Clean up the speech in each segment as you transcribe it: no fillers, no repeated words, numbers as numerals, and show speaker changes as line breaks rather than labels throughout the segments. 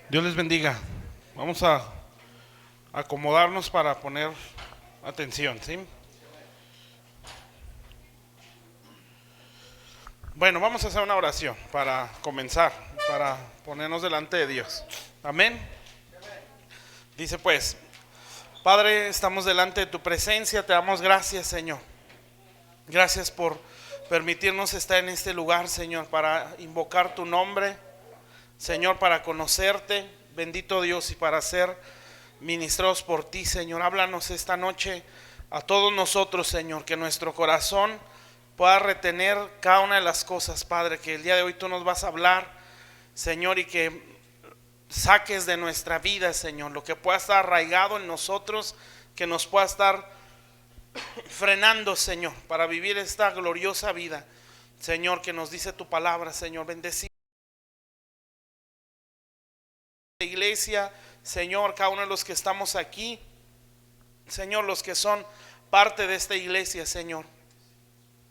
Dios les bendiga. Vamos a acomodarnos para poner atención, ¿sí? Bueno, vamos a hacer una oración para comenzar, para ponernos delante de Dios. Amén. Dice pues, Padre, estamos delante de tu presencia, te damos gracias, Señor. Gracias por permitirnos estar en este lugar, Señor, para invocar tu nombre, Señor, para conocerte, bendito Dios, y para ser ministrados por ti, Señor. Háblanos esta noche a todos nosotros, Señor, que nuestro corazón pueda retener cada una de las cosas, Padre, que el día de hoy tú nos vas a hablar, Señor, y que saques de nuestra vida, Señor, lo que pueda estar arraigado en nosotros, que nos pueda estar frenando, Señor, para vivir esta gloriosa vida, Señor, que nos dice tu palabra, Señor. Bendecir la iglesia, Señor, cada uno de los que estamos aquí, Señor, los que son parte de esta iglesia, Señor.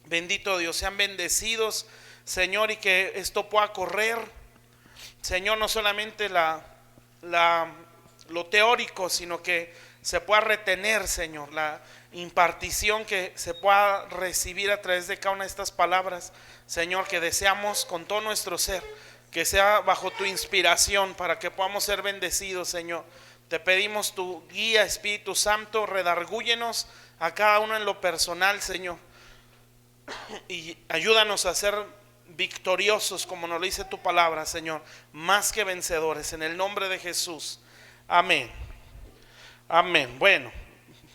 Bendito Dios, sean bendecidos, Señor, y que esto pueda correr, Señor, no solamente lo teórico, sino que se pueda retener, Señor, la impartición que se pueda recibir a través de cada una de estas palabras, Señor, que deseamos con todo nuestro ser, que sea bajo tu inspiración para que podamos ser bendecidos, Señor. Te pedimos tu guía, Espíritu Santo, redargúyenos a cada uno en lo personal, Señor, y ayúdanos a ser victoriosos, como nos lo dice tu palabra, Señor, más que vencedores, en el nombre de Jesús. Amén. Amén. Bueno,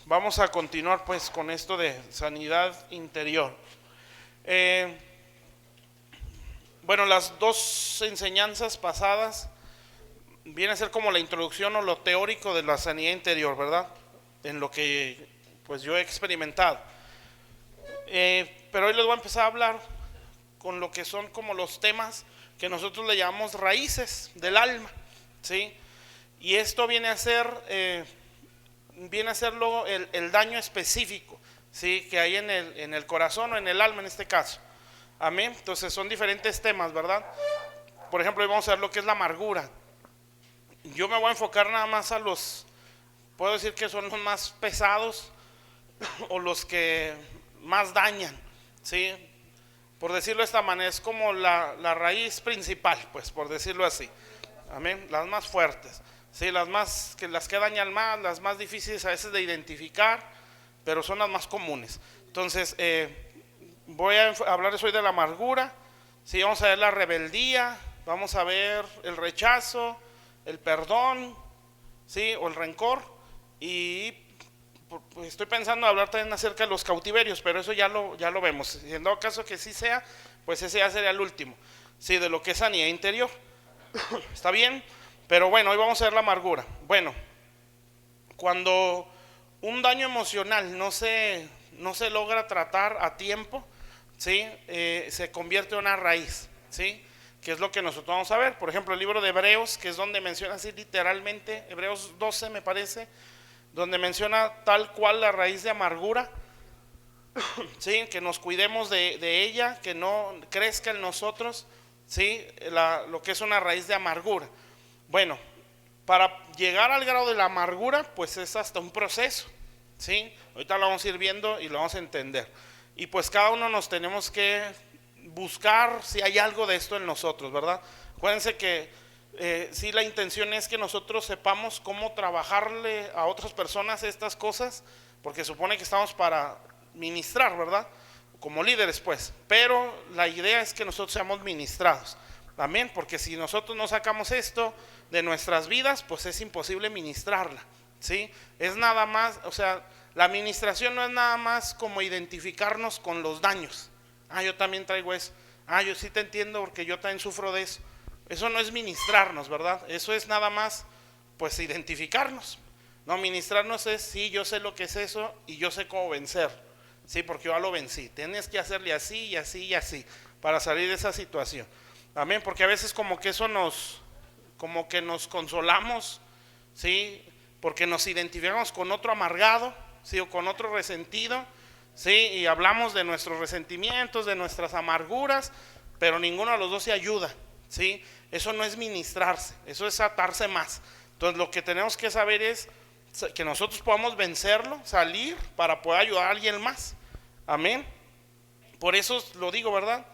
vamos a continuar pues con esto de sanidad interior. Bueno, las dos enseñanzas pasadas viene a ser como la introducción o lo teórico de la sanidad interior, ¿verdad? En lo que pues yo he experimentado. Pero hoy les voy a empezar a hablar con lo que son como los temas que nosotros le llamamos raíces del alma, ¿sí? Y esto viene a ser luego el daño específico, ¿sí? Que hay en el corazón o en el alma en este caso. Amén. Entonces son diferentes temas, ¿verdad? Por ejemplo, hoy vamos a ver lo que es la amargura. Yo me voy a enfocar nada más puedo decir que son los más pesados o los que más dañan, ¿sí? Por decirlo de esta manera, es como la raíz principal, pues, por decirlo así. Amén. Las más fuertes, ¿sí? Las que dañan más, las más difíciles a veces de identificar, pero son las más comunes. Entonces, voy a hablarles hoy de la amargura, ¿sí? Vamos a ver la rebeldía, vamos a ver el rechazo, el perdón, ¿sí? O el rencor. Y pues estoy pensando hablar también acerca de los cautiverios, pero eso ya lo vemos. Si en todo caso que sí sea, pues ese ya sería el último, sí, de lo que es sanidad interior. ¿Está bien? Pero bueno, hoy vamos a ver la amargura. Bueno, cuando un daño emocional no se logra tratar a tiempo, ¿sí? Se convierte en una raíz, ¿sí? Que es lo que nosotros vamos a ver. Por ejemplo, el libro de Hebreos, que es donde menciona así literalmente, Hebreos 12 me parece, donde menciona tal cual la raíz de amargura, ¿sí? Que nos cuidemos de ella, que no crezca en nosotros, ¿sí? Lo que es una raíz de amargura. Bueno, para llegar al grado de la amargura, pues es hasta un proceso, ¿sí? Ahorita lo vamos a ir viendo y lo vamos a entender. Y pues cada uno nos tenemos que buscar si hay algo de esto en nosotros, ¿verdad? Acuérdense que sí, la intención es que nosotros sepamos cómo trabajarle a otras personas estas cosas, porque supone que estamos para ministrar, ¿verdad? Como líderes, pues. Pero la idea es que nosotros seamos ministrados. Amén, porque si nosotros no sacamos esto de nuestras vidas, pues es imposible ministrarla, ¿sí? Es nada más, o sea, la administración no es nada más como identificarnos con los daños. Ah, yo también traigo eso. Ah, yo sí te entiendo porque yo también sufro de eso. Eso no es ministrarnos, ¿verdad? Eso es nada más, pues, identificarnos. No, ministrarnos es, sí, yo sé lo que es eso y yo sé cómo vencer. Sí, porque yo ya lo vencí. Tienes que hacerle así y así y así para salir de esa situación. Amén, porque a veces como que eso como que nos consolamos, ¿sí? Porque nos identificamos con otro amargado, ¿sí? O con otro resentido, ¿sí? Y hablamos de nuestros resentimientos, de nuestras amarguras, pero ninguno de los dos se ayuda, ¿sí? Eso no es ministrarse, eso es atarse más. Entonces lo que tenemos que saber es que nosotros podamos vencerlo, salir para poder ayudar a alguien más. Amén. Por eso lo digo, ¿verdad?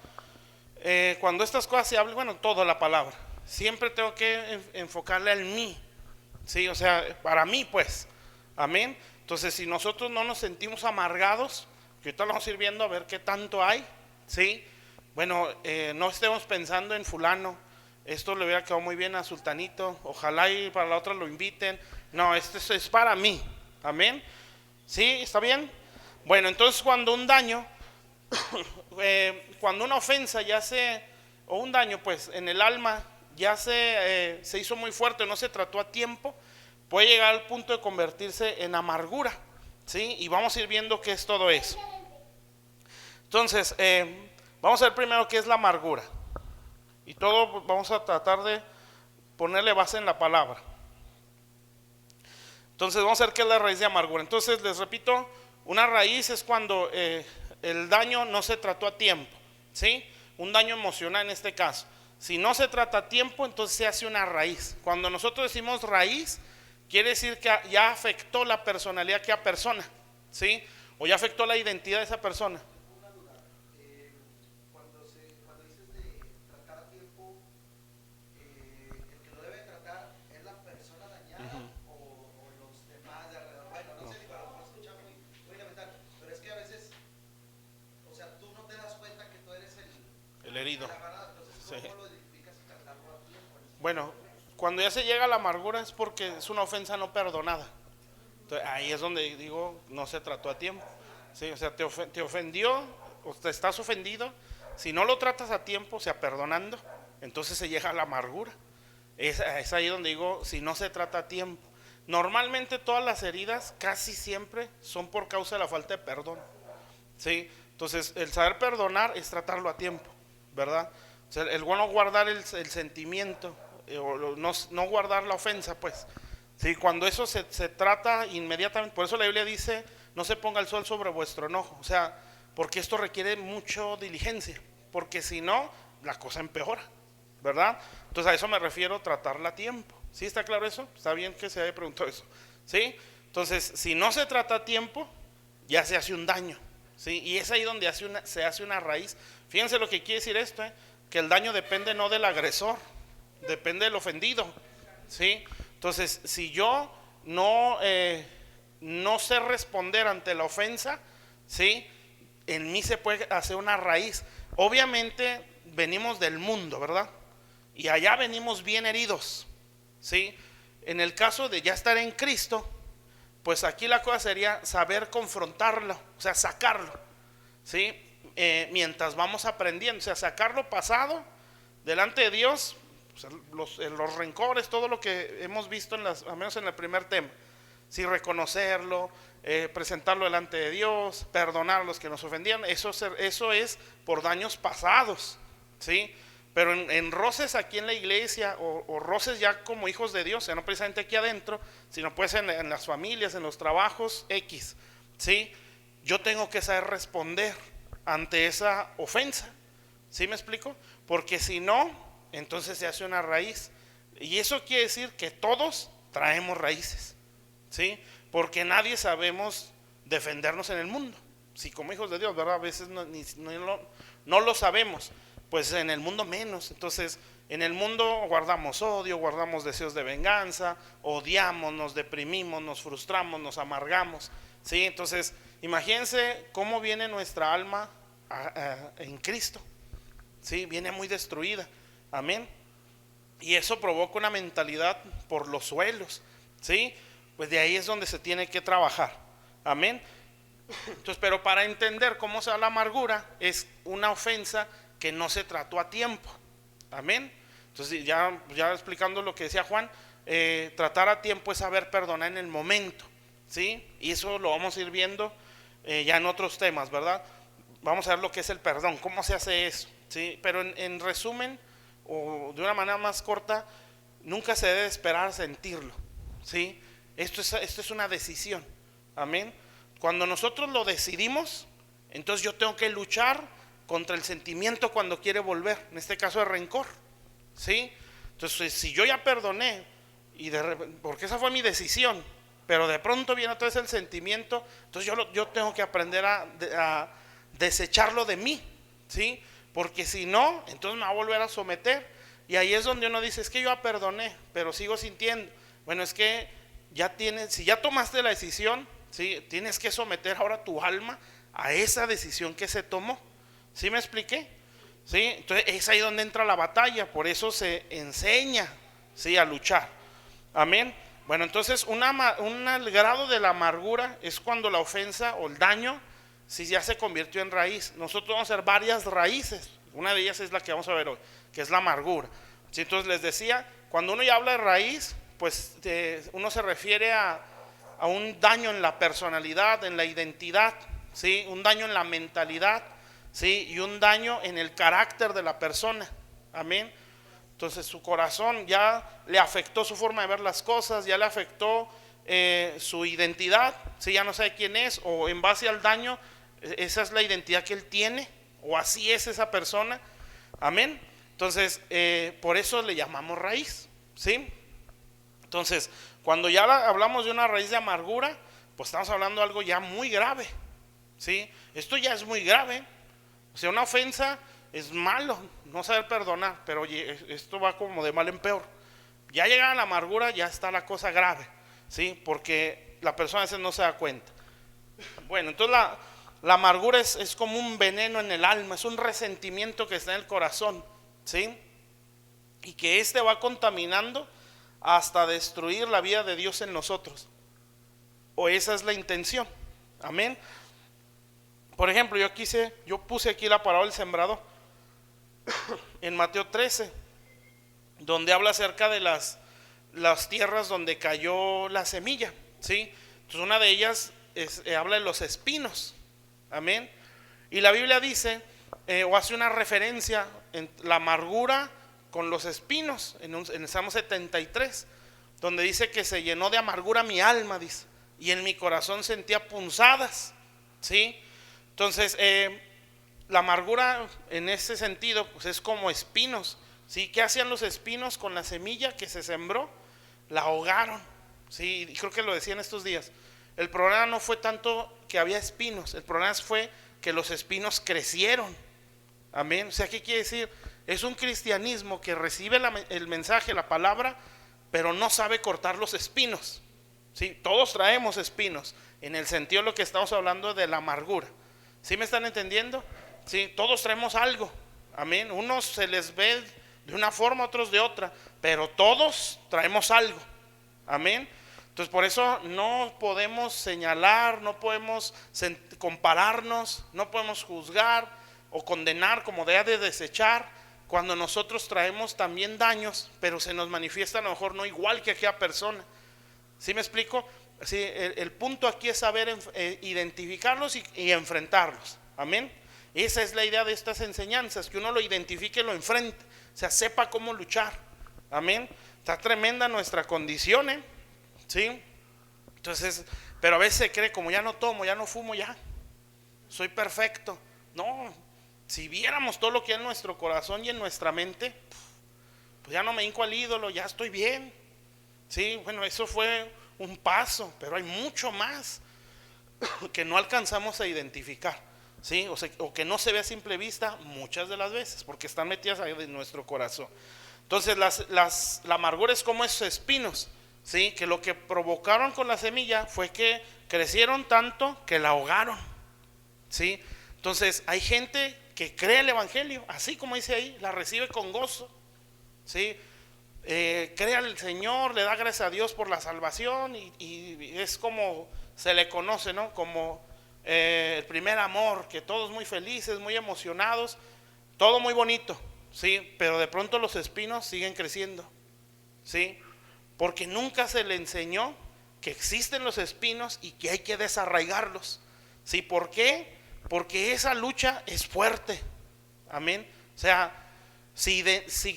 Cuando estas cosas se hablan, bueno, toda la palabra, siempre tengo que enfocarle al mí, ¿sí? O sea, para mí pues, amén. Entonces si nosotros no nos sentimos amargados, que ahorita vamos a ir viendo a ver qué tanto hay, ¿sí? Bueno, no estemos pensando en fulano, esto le hubiera quedado muy bien a Sultanito, ojalá y para la otra lo inviten. No, esto es para mí, amén. ¿Sí? ¿Está bien? Bueno, entonces cuando un daño cuando una ofensa o un daño pues en el alma ya se hizo muy fuerte, no se trató a tiempo, puede llegar al punto de convertirse en amargura, ¿sí? Y vamos a ir viendo qué es todo eso. Entonces, vamos a ver primero qué es la amargura. Y todo vamos a tratar de ponerle base en la palabra. Entonces vamos a ver qué es la raíz de amargura. Entonces les repito, una raíz es cuando el daño no se trató a tiempo, ¿sí? Un daño emocional en este caso. Si no se trata a tiempo, entonces se hace una raíz. Cuando nosotros decimos raíz, quiere decir que ya afectó la personalidad de aquella persona, ¿sí? O ya afectó la identidad de esa persona.
Una duda, cuando dices de tratar a tiempo, el que lo debe tratar es la persona dañada o los demás de alrededor. Bueno, no sé, para no escuchar muy elemental, pero es que a veces, o sea, tú no te das cuenta que tú eres
El herido.
el agarrado, entonces,
Sí.
¿cómo lo identificas y tratarlo a tiempo?
Bueno, cuando ya se llega a la amargura es porque es una ofensa no perdonada. Entonces, ahí es donde digo, no se trató a tiempo. ¿Sí? O sea, te ofendió o te estás ofendido. Si no lo tratas a tiempo, o sea, perdonando, entonces se llega a la amargura. Es ahí donde digo, si no se trata a tiempo. Normalmente todas las heridas casi siempre son por causa de la falta de perdón, ¿sí? Entonces el saber perdonar es tratarlo a tiempo, ¿verdad? O sea, el bueno guardar el sentimiento, o no guardar la ofensa, pues, ¿sí? Cuando eso se trata inmediatamente. Por eso la Biblia dice, no se ponga el sol sobre vuestro enojo, o sea, porque esto requiere mucha diligencia, porque si no, la cosa empeora, ¿verdad? Entonces a eso me refiero, tratarla a tiempo. ¿Sí está claro eso? Está bien que se haya preguntado eso, ¿sí? Entonces, si no se trata a tiempo, ya se hace un daño, ¿sí? Y es ahí donde se hace una raíz. Fíjense lo que quiere decir esto, que el daño depende no del agresor, depende del ofendido, ¿sí? Entonces, si yo no sé responder ante la ofensa, ¿sí? En mí se puede hacer una raíz. Obviamente venimos del mundo, ¿verdad? Y allá venimos bien heridos, ¿sí? En el caso de ya estar en Cristo, pues aquí la cosa sería saber confrontarlo, o sea, sacarlo, ¿sí? Mientras vamos aprendiendo, o sea, sacarlo pasado delante de Dios, o sea, los rencores, todo lo que hemos visto, al menos en el primer tema, sí, reconocerlo, presentarlo delante de Dios, perdonar a los que nos ofendían, eso es por daños pasados, ¿sí? Pero en roces aquí en la iglesia o roces ya como hijos de Dios, o sea, no precisamente aquí adentro, sino pues en las familias, en los trabajos X, ¿sí? Yo tengo que saber responder ante esa ofensa, ¿sí me explico? Porque si no, entonces se hace una raíz. Y eso quiere decir que todos traemos raíces, ¿sí? Porque nadie sabemos defendernos en el mundo. Si como hijos de Dios, ¿verdad? A veces no lo sabemos, pues en el mundo menos. Entonces, en el mundo guardamos odio, guardamos deseos de venganza, odiamos, nos deprimimos, nos frustramos, nos amargamos, ¿sí? Entonces, imagínense cómo viene nuestra alma en Cristo, ¿sí? Viene muy destruida, amén. Y eso provoca una mentalidad por los suelos, ¿sí? Pues de ahí es donde se tiene que trabajar, amén. Entonces, pero para entender cómo se da la amargura, es una ofensa que no se trató a tiempo, amén. Entonces ya explicando lo que decía Juan, tratar a tiempo es saber perdonar en el momento, ¿sí? Y eso lo vamos a ir viendo ya en otros temas, ¿verdad? Vamos a ver lo que es el perdón, cómo se hace eso, ¿sí? Pero en resumen, o de una manera más corta, nunca se debe esperar a sentirlo, ¿sí? Esto es una decisión, amén. Cuando nosotros lo decidimos, entonces yo tengo que luchar contra el sentimiento cuando quiere volver, en este caso de rencor, ¿sí? Entonces, si yo ya perdoné, porque esa fue mi decisión, pero de pronto viene otra vez el sentimiento, entonces yo tengo que aprender a desecharlo de mí, ¿sí? Porque si no, entonces me va a volver a someter. Y ahí es donde uno dice, es que yo ya perdoné, pero sigo sintiendo. Bueno, es que si ya tomaste la decisión, ¿sí? Tienes que someter ahora tu alma a esa decisión que se tomó. ¿Sí me expliqué? ¿Sí? Entonces es ahí donde entra la batalla, por eso se enseña, ¿sí? A luchar. Amén. Bueno, entonces el grado de la amargura es cuando la ofensa o el daño, si ya se convirtió en raíz. Nosotros vamos a ver varias raíces. Una de ellas es la que vamos a ver hoy, que es la amargura. ¿Sí? Entonces les decía, cuando uno ya habla de raíz, pues uno se refiere a un daño en la personalidad, en la identidad, ¿sí? Un daño en la mentalidad, ¿sí? Y un daño en el carácter de la persona. Amén. Entonces su corazón ya le afectó su forma de ver las cosas, ya le afectó su identidad, ¿sí? Ya no sabe quién es, o en base al daño, esa es la identidad que él tiene, o así es esa persona. Amén. Entonces por eso le llamamos raíz, ¿sí? Entonces cuando ya hablamos de una raíz de amargura, pues estamos hablando de algo ya muy grave, ¿sí? Esto ya es muy grave. O sea, una ofensa es malo, no saber perdonar, pero oye, esto va como de mal en peor. Ya llega a la amargura, ya está la cosa grave, ¿sí? Porque la persona a veces no se da cuenta. Bueno, entonces la amargura es como un veneno en el alma, es un resentimiento que está en el corazón, ¿sí? Y que va contaminando hasta destruir la vida de Dios en nosotros. O esa es la intención. Amén. Por ejemplo, yo puse aquí la parábola del sembrador en Mateo 13, donde habla acerca de las tierras donde cayó la semilla, ¿sí? Entonces una de ellas habla de los espinos. Amén. Y la Biblia dice, o hace una referencia en la amargura con los espinos, en el Salmo 73, donde dice que se llenó de amargura mi alma, dice, y en mi corazón sentía punzadas, ¿sí? Entonces, la amargura en ese sentido, pues es como espinos, ¿sí? ¿Qué hacían los espinos con la semilla que se sembró? La ahogaron, ¿sí? Y creo que lo decía en estos días. El problema no fue tanto que había espinos, el problema fue que los espinos crecieron. Amén. O sea, ¿qué quiere decir? Es un cristianismo que recibe el mensaje, la palabra, pero no sabe cortar los espinos, ¿sí? Todos traemos espinos, en el sentido de lo que estamos hablando de la amargura. ¿Sí me están entendiendo? Sí, todos traemos algo. Amén. Unos se les ve de una forma, otros de otra, pero todos traemos algo. Amén. Entonces por eso no podemos señalar, no podemos compararnos, no podemos juzgar o condenar como de desechar cuando nosotros traemos también daños, pero se nos manifiesta a lo mejor no igual que aquella persona. ¿Sí me explico? Sí, el punto aquí es saber identificarlos y enfrentarlos. Amén. Esa es la idea de estas enseñanzas, que uno lo identifique y lo enfrente, o sea, sepa cómo luchar. Amén. Está tremenda nuestra condición, ¿sí? Entonces, pero a veces se cree, como ya no tomo, ya no fumo, ya soy perfecto. No, si viéramos todo lo que hay en nuestro corazón y en nuestra mente, pues ya no me hinco al ídolo, ya estoy bien. Sí, bueno, eso fue un paso, pero hay mucho más que no alcanzamos a identificar, ¿sí? O que no se ve a simple vista muchas de las veces, porque están metidas ahí en nuestro corazón. Entonces la amargura es como esos espinos, ¿sí? Que lo que provocaron con la semilla fue que crecieron tanto que la ahogaron, ¿sí? Entonces hay gente que cree el evangelio, así como dice ahí, la recibe con gozo, ¿sí? Cree al Señor, le da gracias a Dios por la salvación y es como se le conoce, ¿no? Como el primer amor, que todos muy felices, muy emocionados, todo muy bonito, ¿sí? Pero de pronto los espinos siguen creciendo, ¿sí? Porque nunca se le enseñó que existen los espinos y que hay que desarraigarlos, ¿sí? ¿Por qué? Porque esa lucha es fuerte, amén. O sea, si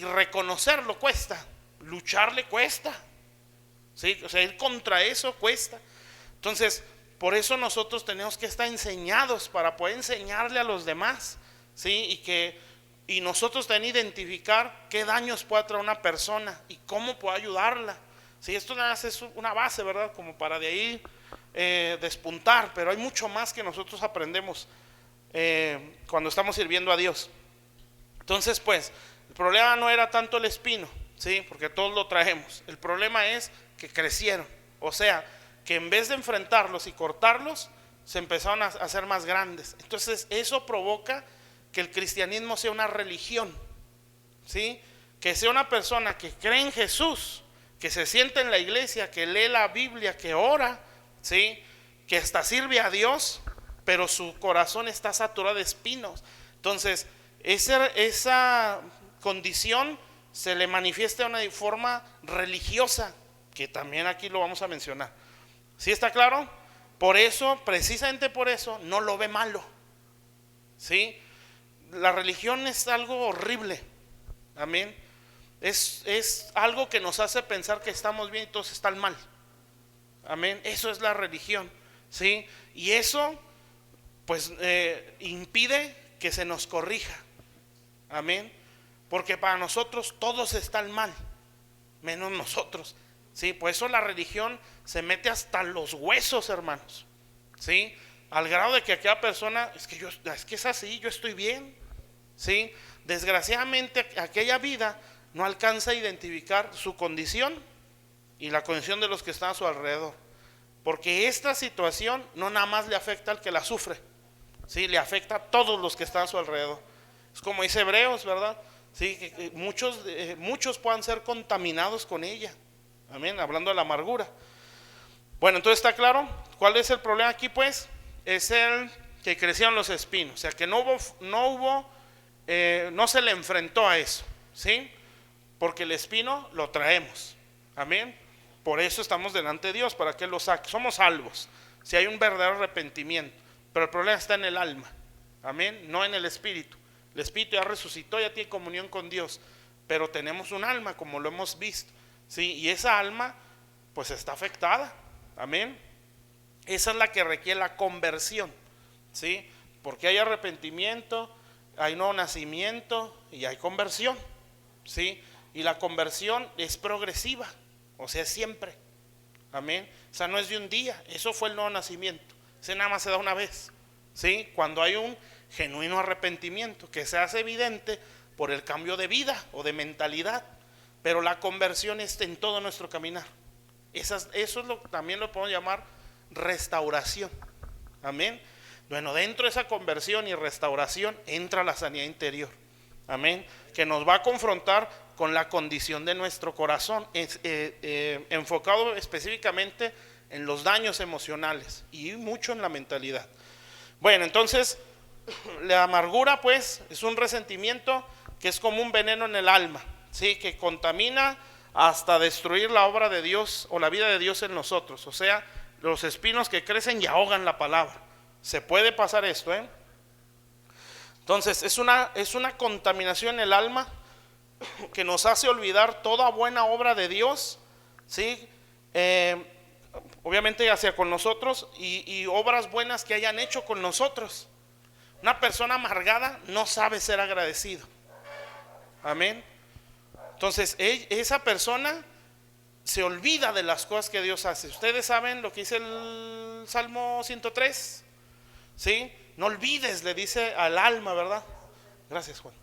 reconocerlo cuesta, lucharle cuesta, ¿sí? O sea, ir contra eso cuesta. Entonces, por eso nosotros tenemos que estar enseñados para poder enseñarle a los demás, ¿sí? Y que Y nosotros tenemos que identificar qué daños puede traer una persona y cómo puede ayudarla. Sí, esto nada más es una base, ¿verdad? Como para de ahí despuntar, pero hay mucho más que nosotros aprendemos cuando estamos sirviendo a Dios. Entonces, pues, el problema no era tanto el espino, ¿sí? Porque todos lo traemos. El problema es que crecieron. O sea, que en vez de enfrentarlos y cortarlos, se empezaron a hacer más grandes. Entonces, eso provoca que el cristianismo sea una religión, ¿sí? Que sea una persona que cree en Jesús, que se sienta en la iglesia, que lee la Biblia, que ora, ¿sí? Que hasta sirve a Dios, pero su corazón está saturado de espinos. Entonces, esa condición se le manifiesta de una forma religiosa, que también aquí lo vamos a mencionar. ¿Sí está claro? Por eso, precisamente por eso, no lo ve malo, ¿sí? La religión es algo horrible, amén. Es algo que nos hace pensar que estamos bien y todos están mal, amén. Eso es la religión, ¿sí? Y eso, pues, impide que se nos corrija, amén. Porque para nosotros todos están mal, menos nosotros, ¿sí? Por eso la religión se mete hasta los huesos, hermanos, ¿sí? Al grado de que aquella persona, es que es así, yo estoy bien, ¿sí? Desgraciadamente aquella vida no alcanza a identificar su condición y la condición de los que están a su alrededor, porque esta situación no nada más le afecta al que la sufre, ¿sí? Le afecta a todos los que están a su alrededor. Es como dice Hebreos, ¿verdad? Sí, que muchos puedan ser contaminados con ella, amén, hablando de la amargura. Bueno, entonces está claro cuál es el problema aquí, pues es el que crecieron los espinos, o sea que no se le enfrentó a eso, ¿sí? Porque el espino lo traemos, amén. Por eso estamos delante de Dios, para que Él lo saque. Somos salvos si hay un verdadero arrepentimiento, pero el problema está en el alma, amén, no en el espíritu. El espíritu ya resucitó, ya tiene comunión con Dios, pero tenemos un alma, como lo hemos visto, ¿sí? Y esa alma pues está afectada, amén. Esa es la que requiere la conversión, ¿sí? Porque hay arrepentimiento, hay nuevo nacimiento y hay conversión, ¿sí? Y la conversión es progresiva, o sea, siempre, amén. O sea, no es de un día, eso fue el nuevo nacimiento, ese nada más se da una vez, ¿sí? Cuando hay un genuino arrepentimiento que se hace evidente por el cambio de vida o de mentalidad, pero la conversión está en todo nuestro caminar. Eso es también lo podemos llamar restauración, amén. Bueno, dentro de esa conversión y restauración entra la sanidad interior, amén, que nos va a confrontar con la condición de nuestro corazón, enfocado específicamente en los daños emocionales y mucho en la mentalidad. Bueno, entonces la amargura pues es un resentimiento que es como un veneno en el alma, ¿sí? Que contamina hasta destruir la obra de Dios o la vida de Dios en nosotros. O sea, los espinos que crecen y ahogan la palabra. Se puede pasar esto, ¿eh? Entonces es una contaminación en el alma que nos hace olvidar toda buena obra de Dios, ¿sí? Obviamente hacia con nosotros y obras buenas que hayan hecho con nosotros. Una persona amargada no sabe ser agradecido, amén. Entonces esa persona se olvida de las cosas que Dios hace. Ustedes saben lo que dice el Salmo 103, ¿sí? No olvides, le dice al alma, ¿verdad? Gracias, Juan.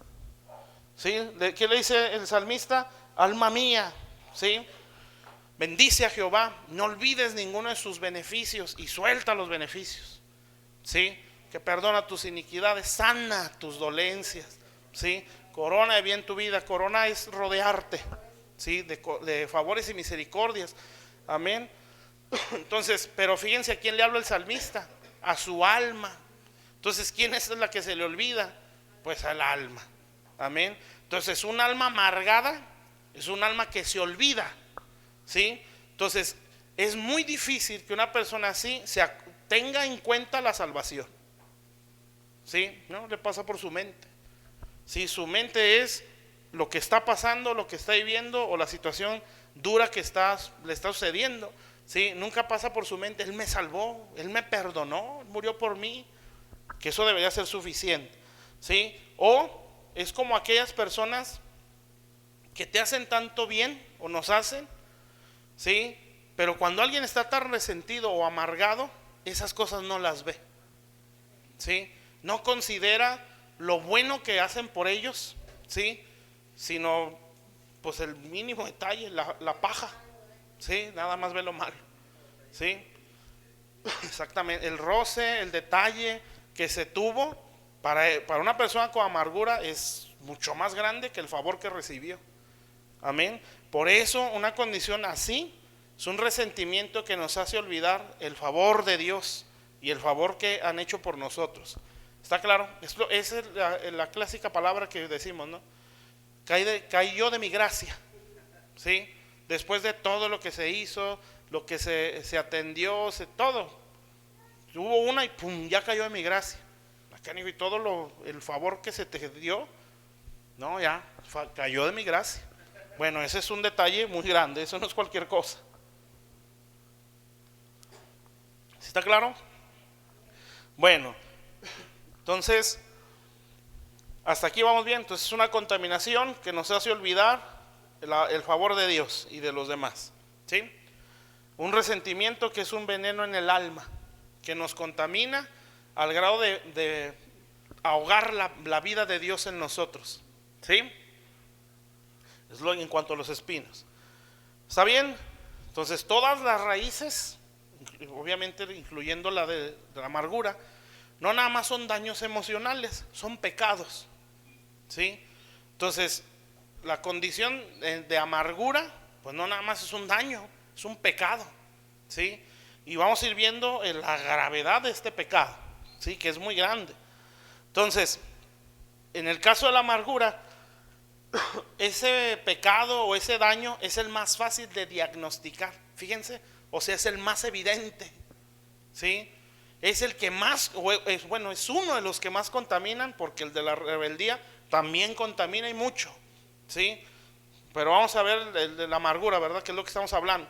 ¿Sí? ¿Qué le dice el salmista? Alma mía, ¿sí? Bendice a Jehová, no olvides ninguno de sus beneficios y suelta los beneficios, ¿sí? Que perdona tus iniquidades, sana tus dolencias, ¿sí? Corona de bien tu vida. Corona es rodearte, ¿sí? De favores y misericordias, amén. Entonces, pero fíjense a quién le habla el salmista, a su alma. Entonces, ¿quién es la que se le olvida? Pues al alma, amén. Entonces, un alma amargada es un alma que se olvida, ¿sí? Entonces, es muy difícil que una persona así tenga en cuenta la salvación, ¿sí? No le pasa por su mente. Si su mente es lo que está pasando, lo que está viviendo o la situación dura que le está sucediendo, ¿sí? Nunca pasa por su mente, Él me salvó, Él me perdonó, Él murió por mí, que eso debería ser suficiente, ¿sí? O es como aquellas personas que te hacen tanto bien o nos hacen, ¿sí? Pero cuando alguien está tan resentido o amargado, esas cosas no las ve, ¿sí? No considera lo bueno que hacen por ellos, ¿sí? Sino pues el mínimo detalle, la paja, ¿sí? Nada más ve lo malo, ¿sí? Exactamente, el roce, el detalle que se tuvo para una persona con amargura es mucho más grande que el favor que recibió. Amén. Por eso una condición así es un resentimiento que nos hace olvidar el favor de Dios y el favor que han hecho por nosotros. ¿Está claro? Esa es la clásica palabra que decimos, ¿no? Cayó de mi gracia, ¿sí? Después de todo lo que se hizo, lo que se atendió, todo. Hubo una y pum, ya cayó de mi gracia. Y todo el favor que se te dio, no, ya, cayó de mi gracia. Bueno, ese es un detalle muy grande, eso no es cualquier cosa. ¿Sí está claro? Bueno, entonces, hasta aquí vamos bien. Entonces es una contaminación que nos hace olvidar el favor de Dios y de los demás, ¿sí? Un resentimiento que es un veneno en el alma, que nos contamina al grado de ahogar la vida de Dios en nosotros, ¿sí? Es lo en cuanto a los espinos. ¿Está bien? Entonces todas las raíces, obviamente incluyendo la de la amargura, no nada más son daños emocionales, son pecados, ¿sí? Entonces la condición de amargura, pues no nada más es un daño, es un pecado, ¿sí? Y vamos a ir viendo la gravedad de este pecado, ¿sí? Que es muy grande. Entonces, en el caso de la amargura, ese pecado o ese daño es el más fácil de diagnosticar, fíjense, o sea, es el más evidente, ¿sí? Es el que más, bueno, es uno de los que más contaminan, porque el de la rebeldía también contamina y mucho, ¿sí? Pero vamos a ver el de la amargura, ¿verdad? Que es lo que estamos hablando.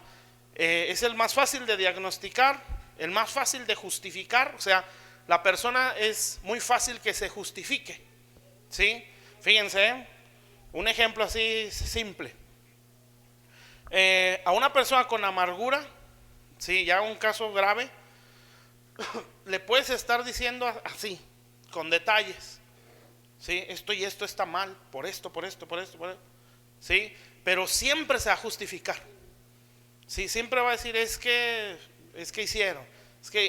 Es el más fácil de diagnosticar, el más fácil de justificar, o sea, la persona es muy fácil que se justifique, ¿sí? Fíjense, un ejemplo así simple. A una persona con amargura, ¿sí? Ya un caso grave, le puedes estar diciendo así, con detalles, ¿sí? Esto y esto está mal, por esto, ¿sí? Pero siempre se va a justificar, ¿sí? Siempre va a decir, es que hicieron,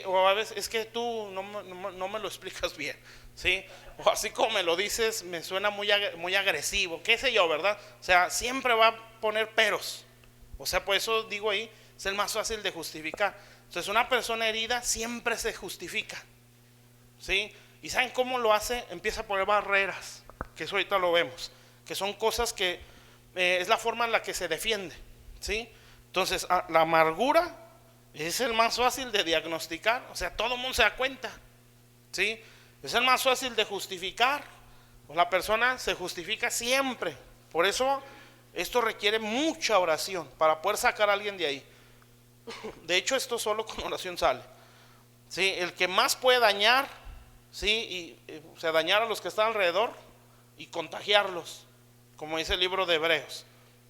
o a veces, es que tú no me lo explicas bien, ¿sí? O así como me lo dices, me suena muy agresivo, qué sé yo, ¿verdad? O sea, siempre va a poner peros. O sea, por eso digo ahí, es el más fácil de justificar. Entonces una persona herida siempre se justifica, ¿sí? ¿Y saben cómo lo hace? Empieza a poner barreras, que eso ahorita lo vemos, que son cosas que es la forma en la que se defiende, ¿sí? Entonces la amargura es el más fácil de diagnosticar, o sea, todo el mundo se da cuenta, ¿sí? Es el más fácil de justificar, pues la persona se justifica siempre. Por eso esto requiere mucha oración para poder sacar a alguien de ahí. De hecho, esto solo con oración sale, ¿sí? El que más puede dañar, ¿sí? O sea, dañar a los que están alrededor y contagiarlos, como dice el libro de Hebreos,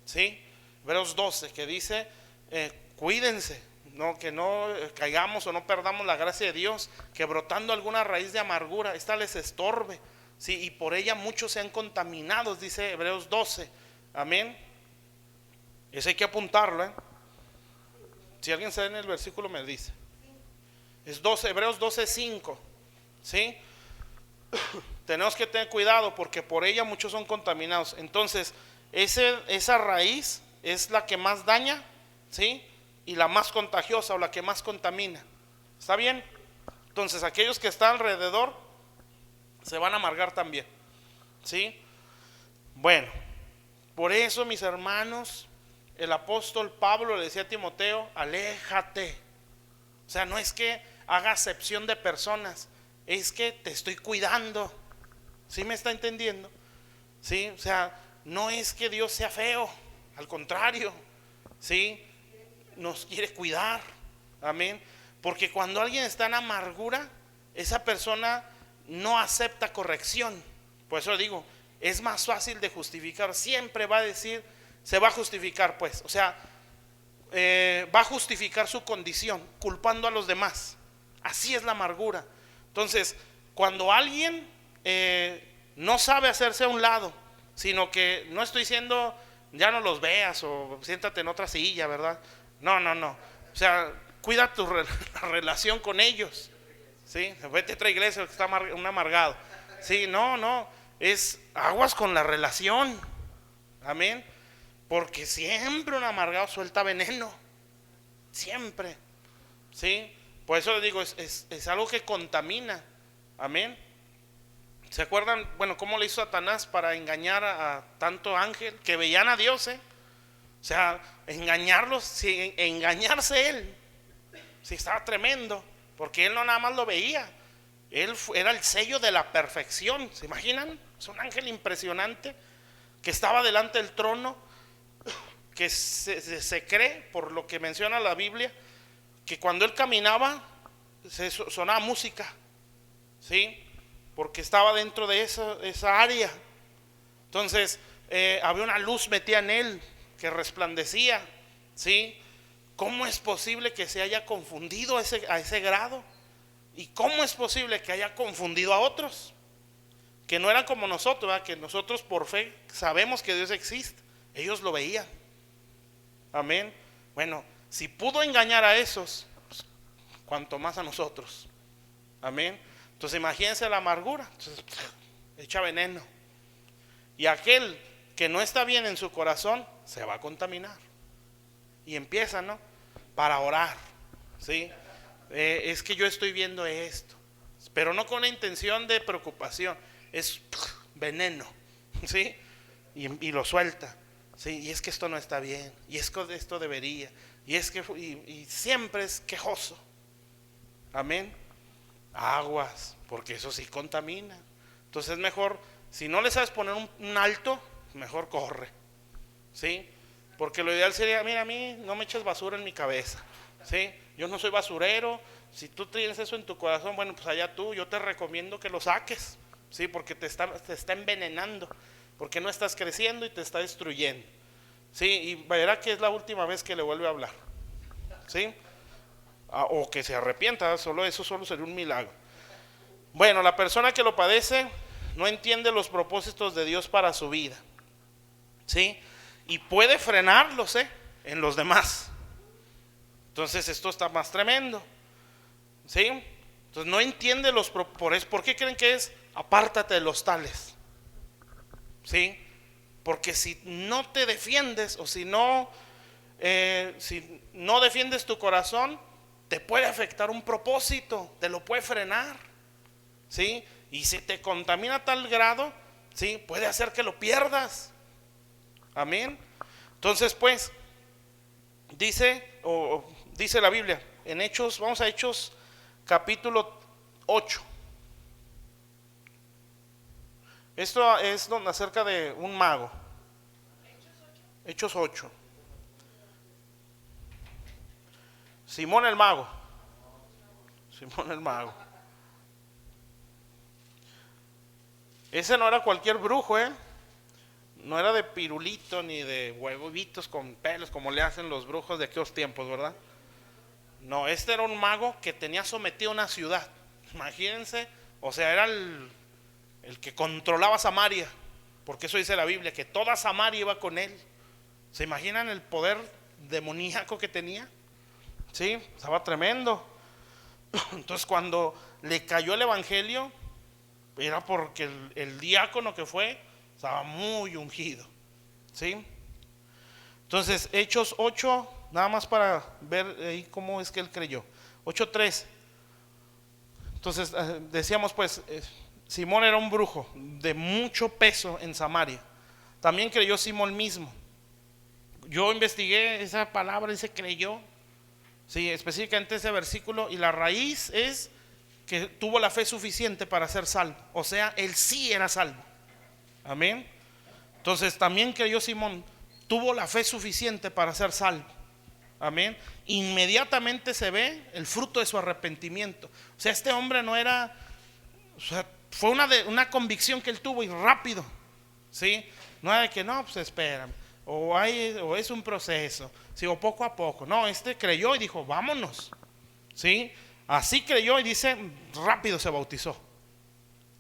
¿sí? Hebreos 12, que dice, cuídense, ¿no? Que no caigamos o no perdamos la gracia de Dios, que brotando alguna raíz de amargura, esta les estorbe, ¿sí? Y por ella muchos sean contaminados, dice Hebreos 12, amén. Eso hay que apuntarlo, ¿eh? Si alguien sabe en el versículo me dice. Es 12, Hebreos 12:5, ¿sí? Tenemos que tener cuidado porque por ella muchos son contaminados. Entonces, esa raíz es la que más daña, ¿sí? Y la más contagiosa o la que más contamina. ¿Está bien? Entonces, aquellos que están alrededor se van a amargar también, ¿sí? Bueno, por eso, mis hermanos, el apóstol Pablo le decía a Timoteo, aléjate. O sea, no es que haga acepción de personas, es que te estoy cuidando. ¿Sí me está entendiendo? ¿Sí? O sea, no es que Dios sea feo, al contrario, ¿sí? Nos quiere cuidar, amén. Porque cuando alguien está en amargura, esa persona no acepta corrección. Por eso digo, es más fácil de justificar. Siempre va a decir, se va a justificar pues, o sea, va a justificar su condición culpando a los demás. Así es la amargura. Entonces, cuando alguien no sabe hacerse a un lado, sino que no estoy diciendo ya no los veas o siéntate en otra silla, ¿verdad? No. O sea, cuida tu relación con ellos. ¿Sí? Vete a otra iglesia que está un amargado. Sí, no. Es aguas con la relación. Amén. Porque siempre un amargado suelta veneno. Siempre. ¿Sí? Por eso le digo, es algo que contamina. Amén. ¿Se acuerdan? Bueno, cómo le hizo Satanás para engañar a tanto ángel que veían a Dios, O sea, engañarlos, engañarse él. Sí, estaba tremendo, porque él no nada más lo veía. Él era el sello de la perfección. ¿Se imaginan? Es un ángel impresionante que estaba delante del trono, que se cree, por lo que menciona la Biblia, que cuando él caminaba sonaba música, ¿sí? Porque estaba dentro de esa área. Entonces había una luz metida en él que resplandecía, ¿sí? ¿Cómo es posible que se haya confundido a ese grado? ¿Y cómo es posible que haya confundido a otros? Que no eran como nosotros, ¿verdad? Que nosotros por fe sabemos que Dios existe. Ellos lo veían. Amén. Bueno, si pudo engañar a esos, pues, cuanto más a nosotros. Amén. Entonces imagínense la amargura. Entonces, echa veneno. Y aquel que no está bien en su corazón se va a contaminar. Y empieza, ¿no? Para orar, ¿sí? Es que yo estoy viendo esto, pero no con la intención de preocupación, es veneno, ¿sí? Y lo suelta, ¿sí? Y es que esto no está bien, y es que esto debería, y es que y siempre es quejoso. Amén. Aguas, porque eso sí contamina. Entonces es mejor, si no le sabes poner un alto, mejor corre, ¿sí? Porque lo ideal sería, mira, a mí no me eches basura en mi cabeza, ¿sí? Yo no soy basurero. Si tú tienes eso en tu corazón, bueno, pues allá tú, yo te recomiendo que lo saques, ¿sí? Porque te está envenenando, porque no estás creciendo y te está destruyendo, ¿sí? Y verá que es la última vez que le vuelve a hablar, ¿sí? O que se arrepienta, solo sería un milagro. Bueno, la persona que lo padece no entiende los propósitos de Dios para su vida, ¿sí? Y puede frenarlos, en los demás. Entonces esto está más tremendo, ¿sí? Entonces no entiende ¿por qué creen que es? Apártate de los tales, ¿sí? Porque si no te defiendes, o si no defiendes tu corazón, te puede afectar un propósito, te lo puede frenar, ¿sí? Y si te contamina a tal grado, ¿sí? Puede hacer que lo pierdas. Amén. Entonces pues dice la Biblia en Hechos, vamos a Hechos capítulo 8. Esto es acerca de un mago. Hechos 8. Simón el mago. Ese no era cualquier brujo, no era de pirulito ni de huevitos con pelos como le hacen los brujos de aquellos tiempos, ¿verdad? No, este era un mago que tenía sometida una ciudad. Imagínense, o sea, era el que controlaba Samaria, porque eso dice la Biblia, que toda Samaria iba con él. ¿Se imaginan el poder demoníaco que tenía? Sí, estaba tremendo. Entonces cuando le cayó el evangelio, era porque el diácono que fue estaba muy ungido, ¿sí? Entonces Hechos 8, nada más para ver ahí cómo es que él creyó. 8:3. Entonces decíamos pues, Simón era un brujo de mucho peso en Samaria. También creyó Simón mismo. Yo investigué esa palabra, dice creyó, sí, específicamente ese versículo, y la raíz es que tuvo la fe suficiente para ser salvo. O sea, él sí era salvo. Amén. Entonces también creyó Simón, tuvo la fe suficiente para ser salvo. Amén. Inmediatamente se ve el fruto de su arrepentimiento. O sea, este hombre no era, o sea, fue una convicción que él tuvo y rápido. ¿sí? No hay de que no, pues espérame, o es un proceso, ¿sí? O poco a poco. No, creyó y dijo, vámonos, ¿sí? Así creyó y dice, rápido se bautizó.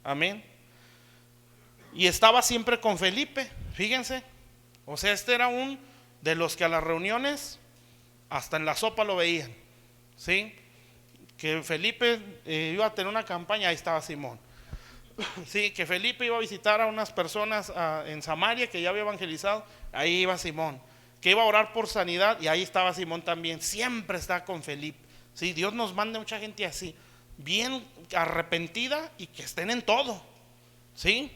Amén. Y estaba siempre con Felipe, fíjense. O sea, era un de los que a las reuniones hasta en la sopa lo veían, ¿sí? Que Felipe iba a tener una campaña, ahí estaba Simón. Sí, que Felipe iba a visitar a unas personas en Samaria que ya había evangelizado, ahí iba Simón. Que iba a orar por sanidad, y ahí estaba Simón también. Siempre está con Felipe. Sí, Dios nos manda mucha gente así, bien arrepentida y que estén en todo, ¿sí?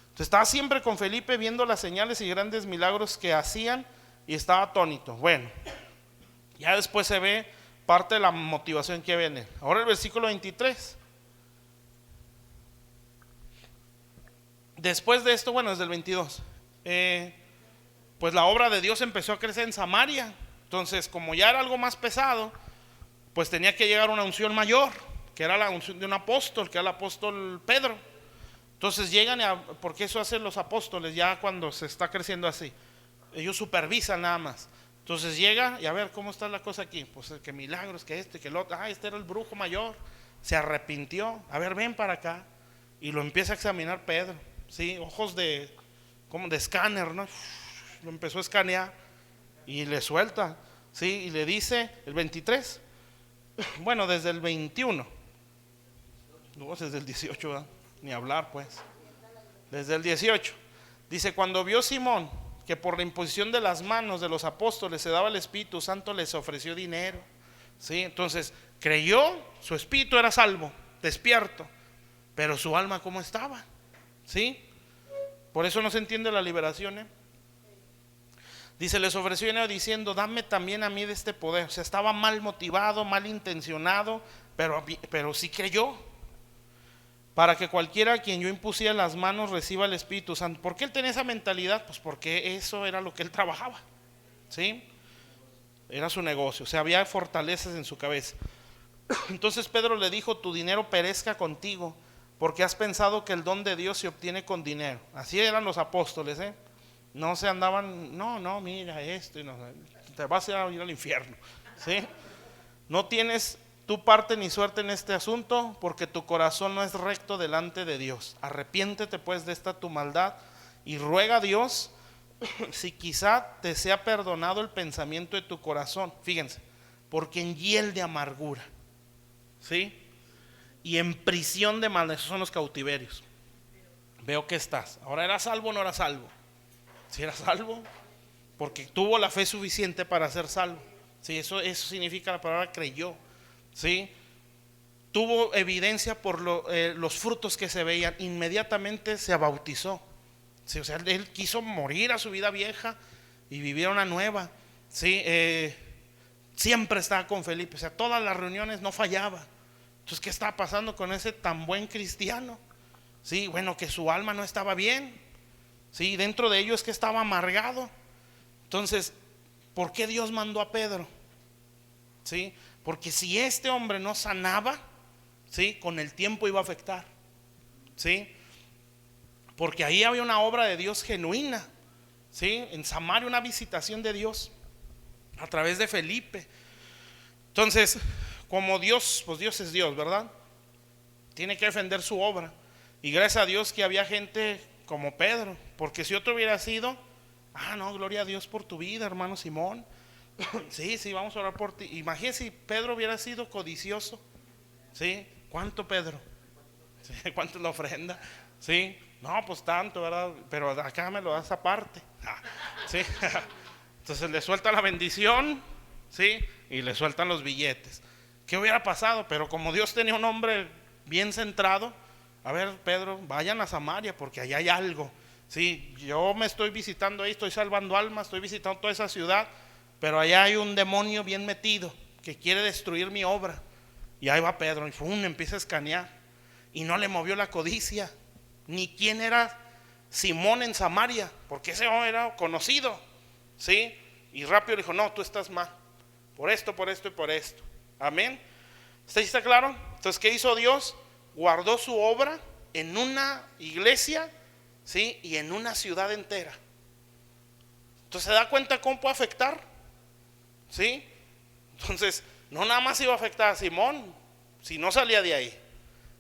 Entonces estaba siempre con Felipe viendo las señales y grandes milagros que hacían, y estaba atónito. Bueno, ya después se ve parte de la motivación que viene. Ahora el versículo 23. Después de esto, bueno, desde el 22, pues la obra de Dios empezó a crecer en Samaria. Entonces, como ya era algo más pesado, pues tenía que llegar una unción mayor, que era la unción de un apóstol, que era el apóstol Pedro. Entonces llegan, porque eso hacen los apóstoles ya cuando se está creciendo así. Ellos supervisan nada más. Entonces llega y a ver cómo está la cosa aquí. Pues que milagros, que que el otro. Este era el brujo mayor. Se arrepintió. A ver, ven para acá. Y lo empieza a examinar Pedro. ¿Sí? Ojos como de escáner, ¿no? Lo empezó a escanear y le suelta. ¿Sí? Y le dice el 23. Bueno, desde el 21. No, desde el 18, ¿verdad? Ni hablar, pues. Desde el 18. Dice, cuando vio Simón que por la imposición de las manos de los apóstoles se daba el Espíritu Santo, les ofreció dinero. ¿Sí? Entonces, creyó, su espíritu era salvo, despierto, pero su alma ¿cómo estaba? ¿Sí? Por eso no se entiende la liberación, ¿eh? Dice, les ofreció dinero diciendo, dame también a mí de este poder. O sea, estaba mal motivado, mal intencionado, pero sí creyó. Para que cualquiera a quien yo impusiera las manos reciba el Espíritu Santo. ¿Por qué él tenía esa mentalidad? Pues porque eso era lo que él trabajaba, ¿sí? Era su negocio, o sea, había fortalezas en su cabeza. Entonces Pedro le dijo, tu dinero perezca contigo, porque has pensado que el don de Dios se obtiene con dinero. Así eran los apóstoles, ¿eh? No se andaban, no, mira esto, y no, te vas a ir al infierno, ¿sí? No tienes tu parte ni suerte en este asunto, porque tu corazón no es recto delante de Dios. Arrepiéntete pues de esta tu maldad y ruega a Dios si quizá te sea perdonado el pensamiento de tu corazón. Fíjense, porque en hiel de amargura, ¿sí? Y en prisión de maldad, esos son los cautiverios. Veo que estás. Ahora, ¿era salvo o no era salvo? Si era salvo, porque tuvo la fe suficiente para ser salvo. Sí, eso significa la palabra creyó. ¿Sí? Tuvo evidencia por los frutos que se veían. Inmediatamente se bautizó. ¿Sí? O sea, él quiso morir a su vida vieja y vivir una nueva. ¿Sí? Siempre estaba con Felipe. O sea, todas las reuniones no fallaba. Entonces, ¿qué estaba pasando con ese tan buen cristiano? Sí, bueno, que su alma no estaba bien. Sí, dentro de ello es que estaba amargado. Entonces, ¿por qué Dios mandó a Pedro? ¿Sí? Porque si este hombre no sanaba, ¿sí? Con el tiempo iba a afectar, ¿sí? Porque ahí había una obra de Dios genuina, ¿sí? En Samaria una visitación de Dios a través de Felipe. Entonces, como Dios, pues Dios es Dios, ¿verdad? Tiene que defender su obra. Y gracias a Dios que había gente como Pedro, porque si otro hubiera sido, no, gloria a Dios por tu vida, hermano Simón. Sí, vamos a orar por ti. Imagínese si Pedro hubiera sido codicioso. ¿Sí? ¿Cuánto, Pedro? ¿Sí? ¿Cuánto es la ofrenda? ¿Sí? No, pues tanto, ¿verdad? Pero acá me lo das aparte. ¿Sí? Entonces le suelta la bendición, ¿sí? Y le sueltan los billetes. ¿Qué hubiera pasado? Pero como Dios tenía un hombre bien centrado, a ver, Pedro, vayan a Samaria porque allá hay algo. Sí, yo me estoy visitando ahí, estoy salvando almas, estoy visitando toda esa ciudad, pero allá hay un demonio bien metido que quiere destruir mi obra. Y ahí va Pedro y empieza a escanear. Y no le movió la codicia, ni quién era Simón en Samaria, porque ese hombre era conocido, ¿sí? Y rápido le dijo, no, tú estás mal, por esto y por esto. Amén. ¿Está claro? Entonces, ¿qué hizo Dios? Guardó su obra en una iglesia, ¿sí? Y en una ciudad entera. Entonces se da cuenta cómo puede afectar, ¿sí? Entonces no nada más iba a afectar a Simón, si no salía de ahí,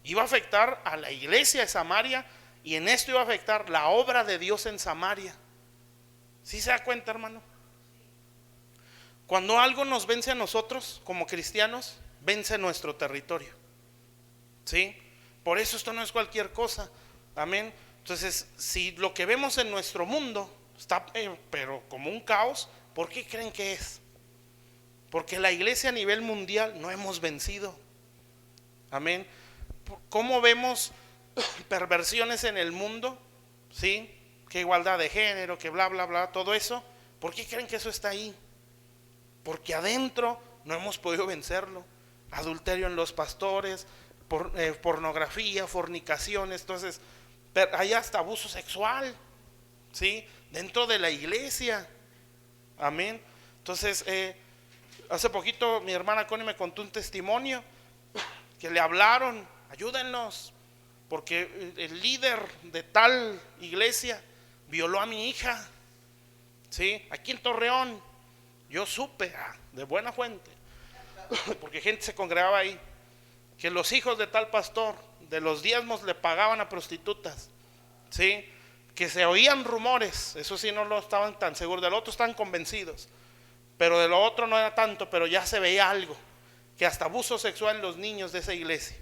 iba a afectar a la iglesia de Samaria, y en esto iba a afectar la obra de Dios en Samaria. ¿Sí se da cuenta, hermano? Cuando algo nos vence a nosotros como cristianos, vence nuestro territorio, ¿sí? Por eso esto no es cualquier cosa. Amén. Entonces, si lo que vemos en nuestro mundo está pero como un caos, ¿por qué creen que es? Porque la iglesia a nivel mundial no hemos vencido. Amén. ¿Cómo vemos perversiones en el mundo? ¿Sí? Que igualdad de género, que bla, bla, bla, todo eso. ¿Por qué creen que eso está ahí? Porque adentro no hemos podido vencerlo. Adulterio en los pastores, pornografía, fornicaciones. Entonces hay hasta abuso sexual, ¿sí? Dentro de la iglesia. Amén. Entonces hace poquito mi hermana Connie me contó un testimonio que le hablaron: ayúdennos porque el líder de tal iglesia violó a mi hija, ¿sí? Aquí en Torreón. Yo supe de buena fuente, porque gente se congregaba ahí, que los hijos de tal pastor de los diezmos le pagaban a prostitutas, ¿sí? Que se oían rumores, eso sí no lo estaban tan seguros, del otro estaban convencidos, pero de lo otro no era tanto, pero ya se veía algo, que hasta abuso sexual en los niños de esa iglesia.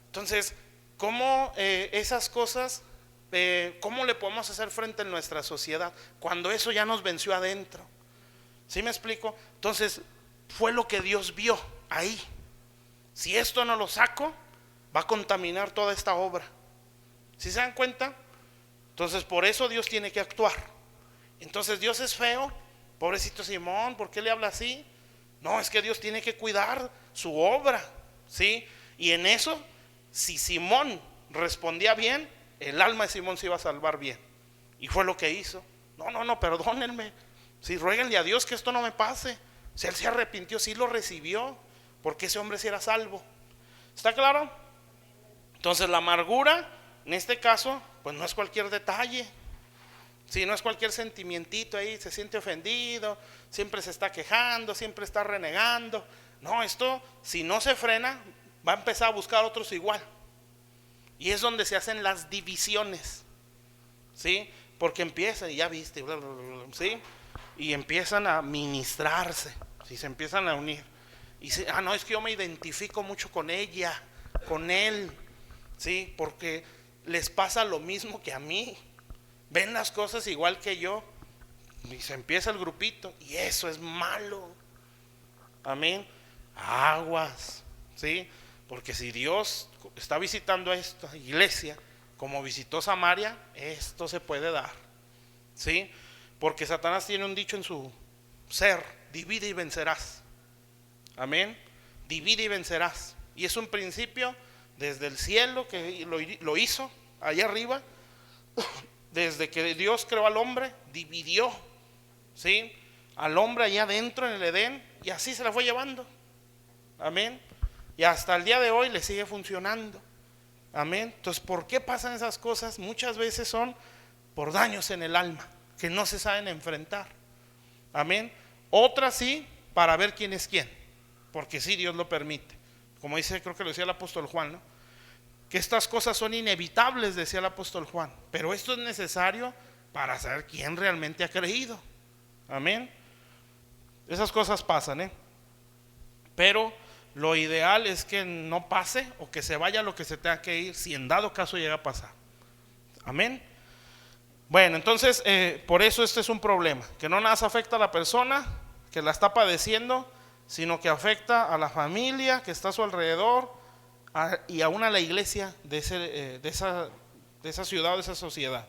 Entonces, ¿cómo esas cosas, cómo le podemos hacer frente en nuestra sociedad cuando eso ya nos venció adentro? ¿Sí me explico? Entonces fue lo que Dios vio ahí. Si esto no lo saco, va a contaminar toda esta obra. ¿Sí se dan cuenta? Entonces por eso Dios tiene que actuar. Entonces Dios es feo, pobrecito Simón, ¿por qué le habla así? No, es que Dios tiene que cuidar su obra, ¿sí? Y en eso, si Simón respondía bien, el alma de Simón se iba a salvar bien. Y fue lo que hizo. No, perdónenme. Si ruéguenle a Dios que esto no me pase. Si él se arrepintió, sí lo recibió, porque ese hombre sí era salvo. ¿Está claro? Entonces la amargura, en este caso, pues no es cualquier detalle. Si no es cualquier sentimientito ahí, se siente ofendido, siempre se está quejando, siempre está renegando. No, esto si no se frena, va a empezar a buscar otros igual. Y es donde se hacen las divisiones, ¿sí? Porque empieza, y ya viste, bla, bla, bla, ¿sí? Y empiezan a ministrarse, si se empiezan a unir. Y no, es que yo me identifico mucho con ella, con él, ¿sí? Porque les pasa lo mismo que a mí. Ven las cosas igual que yo. Y se empieza el grupito. Y eso es malo. Amén. Aguas, ¿sí? Porque si Dios está visitando a esta iglesia como visitó Samaria, esto se puede dar, ¿sí? Porque Satanás tiene un dicho en su ser: divide y vencerás. Amén. Divide y vencerás. Y es un principio desde el cielo que lo hizo allá arriba. Desde que Dios creó al hombre, dividió, ¿sí? Al hombre allá adentro en el Edén, y así se la fue llevando. Amén. Y hasta el día de hoy le sigue funcionando. Amén. Entonces, ¿por qué pasan esas cosas? Muchas veces son por daños en el alma que no se saben enfrentar. Amén. Otras sí, para ver quién es quién, porque sí, Dios lo permite. Como dice, creo que lo decía el apóstol Juan, ¿no? Que estas cosas son inevitables, decía el apóstol Juan, pero esto es necesario para saber quién realmente ha creído. Amén. Esas cosas pasan, pero lo ideal es que no pase, o que se vaya lo que se tenga que ir, si en dado caso llega a pasar. Amén. Bueno, entonces por eso este es un problema, que no nada más afecta a la persona que la está padeciendo, sino que afecta a la familia que está a su alrededor, y aún a la iglesia de esa ciudad, de esa sociedad.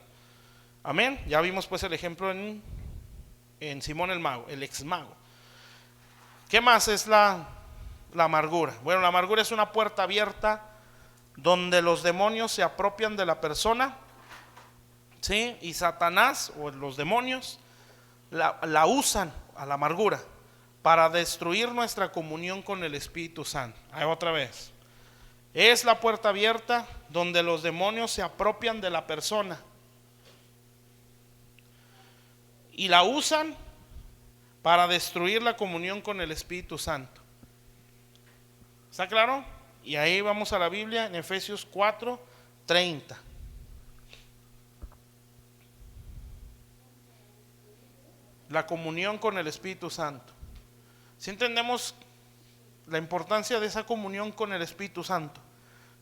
Amén. Ya vimos pues el ejemplo en Simón el mago, el ex mago. ¿Qué más es la amargura? Bueno, la amargura es una puerta abierta donde los demonios se apropian de la persona, ¿sí? Y Satanás o los demonios la usan a la amargura para destruir nuestra comunión con el Espíritu Santo. Ahí otra vez. Es la puerta abierta donde los demonios se apropian de la persona, y la usan para destruir la comunión con el Espíritu Santo. ¿Está claro? Y ahí vamos a la Biblia en Efesios 4:30. La comunión con el Espíritu Santo. Si entendemos la importancia de esa comunión con el Espíritu Santo,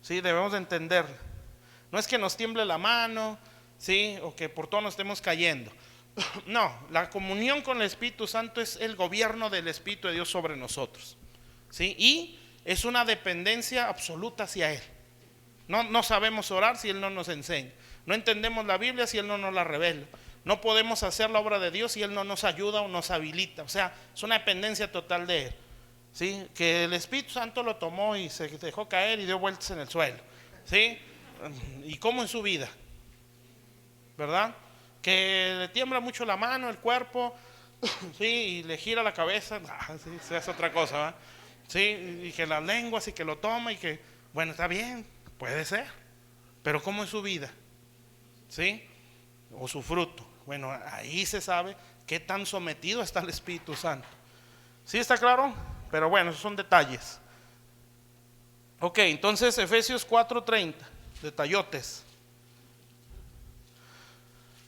¿sí? Debemos de entenderla. No es que nos tiemble la mano, ¿sí? O que por todo nos estemos cayendo. No, la comunión con el Espíritu Santo es el gobierno del Espíritu de Dios sobre nosotros, ¿sí? Y es una dependencia absoluta hacia Él. No sabemos orar si Él no nos enseña. No entendemos la Biblia si Él no nos la revela. No podemos hacer la obra de Dios si Él no nos ayuda o nos habilita. O sea, es una dependencia total de Él, ¿sí? Que el Espíritu Santo lo tomó y se dejó caer y dio vueltas en el suelo, ¿sí? ¿Y cómo en su vida? ¿Verdad? Que le tiembla mucho la mano, el cuerpo, ¿sí? Y le gira la cabeza, sí, es otra cosa, ¿verdad? Sí, y que las lenguas y que lo toma y que, bueno, está bien, puede ser, pero ¿cómo es su vida? ¿Sí? O su fruto. Bueno, ahí se sabe qué tan sometido está el Espíritu Santo. ¿Sí está claro? Pero bueno, esos son detalles. Ok, entonces Efesios 4:30, detallotes.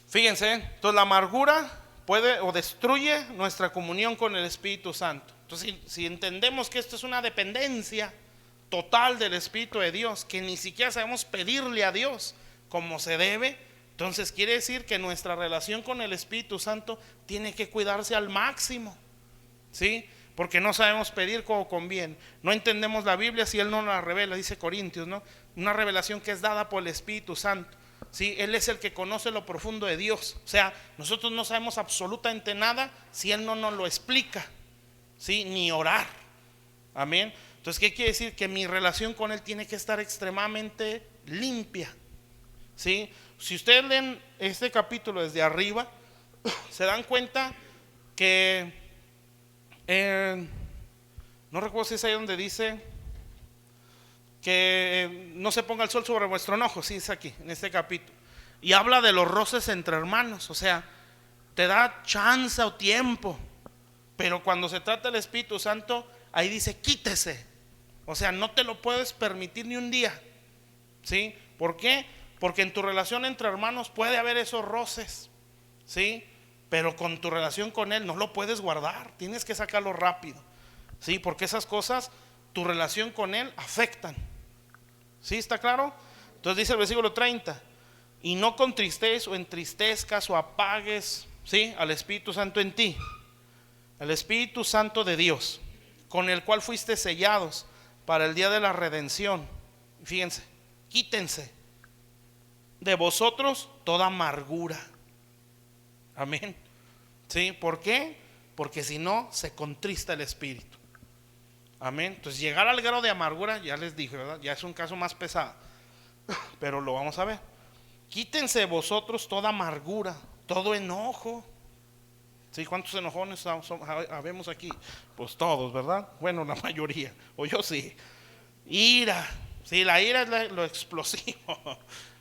Fíjense, entonces la amargura puede o destruye nuestra comunión con el Espíritu Santo. Entonces, si entendemos que esto es una dependencia total del Espíritu de Dios, que ni siquiera sabemos pedirle a Dios como se debe, entonces quiere decir que nuestra relación con el Espíritu Santo tiene que cuidarse al máximo, ¿sí? Porque no sabemos pedir como conviene. No entendemos la Biblia si Él no la revela, dice Corintios, ¿no? Una revelación que es dada por el Espíritu Santo, ¿sí? Él es el que conoce lo profundo de Dios. O sea, nosotros no sabemos absolutamente nada si Él no nos lo explica, ¿sí? Ni orar. Amén. Entonces, ¿qué quiere decir? Que mi relación con Él tiene que estar extremadamente limpia, ¿sí? Si ustedes leen este capítulo desde arriba, se dan cuenta que no recuerdo si es ahí donde dice que no se ponga el sol sobre vuestro enojo. Sí, es aquí, en este capítulo. Y habla de los roces entre hermanos. O sea, te da chance o tiempo. Pero cuando se trata del Espíritu Santo, ahí dice quítese. O sea, no te lo puedes permitir ni un día, ¿sí? ¿Por qué? Porque en tu relación entre hermanos puede haber esos roces, ¿sí? Pero con tu relación con Él no lo puedes guardar, tienes que sacarlo rápido, ¿sí? Porque esas cosas, tu relación con Él afectan, ¿sí? ¿Está claro? Entonces dice el versículo 30, y no contristes o entristezcas o apagues, ¿sí? Al Espíritu Santo en ti, el Espíritu Santo de Dios, con el cual fuiste sellados para el día de la redención. Fíjense, quítense de vosotros toda amargura. Amén. ¿Sí? ¿Por qué? Porque si no, se contrista el espíritu. Amén. Entonces, llegar al grado de amargura, ya les dije, ¿verdad? Ya es un caso más pesado, pero lo vamos a ver. Quítense de vosotros toda amargura, todo enojo. ¿Sí? ¿Cuántos enojones habemos aquí? Pues todos, ¿verdad? Bueno, la mayoría, o yo sí. Ira. Sí, la ira es lo explosivo.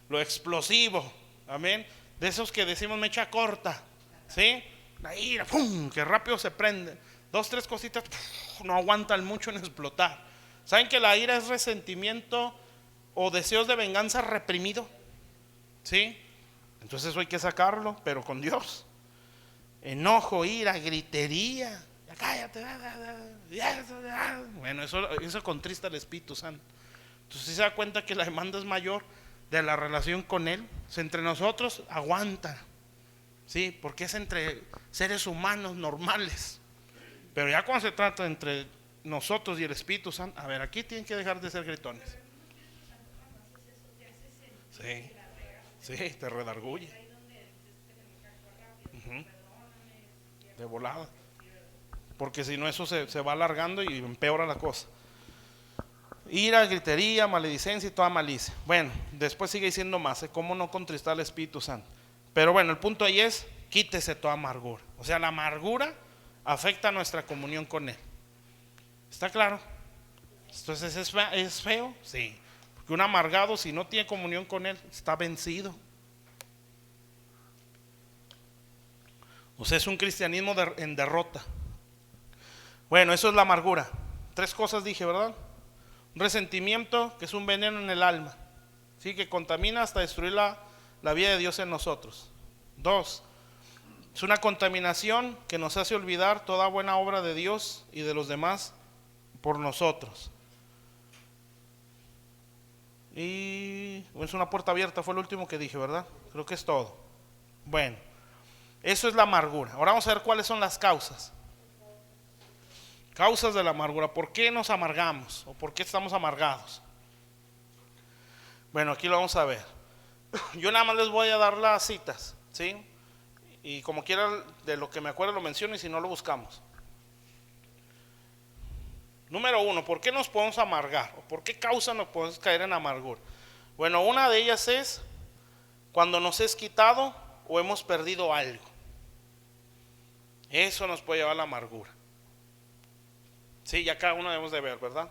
Lo explosivo, amén. De esos que decimos mecha corta, ¿sí? La ira, ¡pum!, que rápido se prende. Dos, tres cositas, ¡pum!, no aguantan mucho en explotar. ¿Saben que la ira es resentimiento o deseos de venganza reprimido? ¿Sí? Entonces eso hay que sacarlo, pero con Dios. Enojo, ira, gritería. Ya cállate. Bueno, eso contrista al Espíritu Santo. Entonces si se da cuenta que la demanda es mayor de la relación con Él, entre nosotros aguanta, ¿sí? Porque es entre seres humanos normales. Pero ya cuando se trata entre nosotros y el Espíritu Santo, a ver, aquí tienen que dejar de ser gritones. Sí, sí, te redarguye. De volada. Porque si no, eso se va alargando y empeora la cosa. Ira, gritería, maledicencia y toda malicia. Bueno, después sigue diciendo más, ¿cómo no contristar al Espíritu Santo? Pero bueno, el punto ahí es, quítese toda amargura. O sea, la amargura afecta nuestra comunión con Él. ¿Está claro? Entonces, ¿es feo? Sí. Porque un amargado, si no tiene comunión con Él, está vencido. O sea, es un cristianismo en derrota. Bueno, eso es la amargura. 3 cosas dije, ¿verdad? Un resentimiento que es un veneno en el alma, ¿sí? Que contamina hasta destruir la vida de Dios en nosotros. 2, es una contaminación que nos hace olvidar toda buena obra de Dios y de los demás por nosotros. Y es una puerta abierta, fue lo último que dije, ¿verdad? Creo que es todo. Bueno, eso es la amargura. Ahora vamos a ver cuáles son las causas. Causas de la amargura. ¿Por qué nos amargamos? ¿O por qué estamos amargados? Bueno, aquí lo vamos a ver. Yo nada más les voy a dar las citas, ¿sí? Y como quiera, de lo que me acuerdo lo menciono, y si no lo buscamos. Número 1, ¿por qué nos podemos amargar? ¿O por qué causa nos podemos caer en amargura? Bueno, una de ellas es cuando nos es quitado o hemos perdido algo. Eso nos puede llevar a la amargura. Sí, ya cada uno debemos de ver, ¿verdad?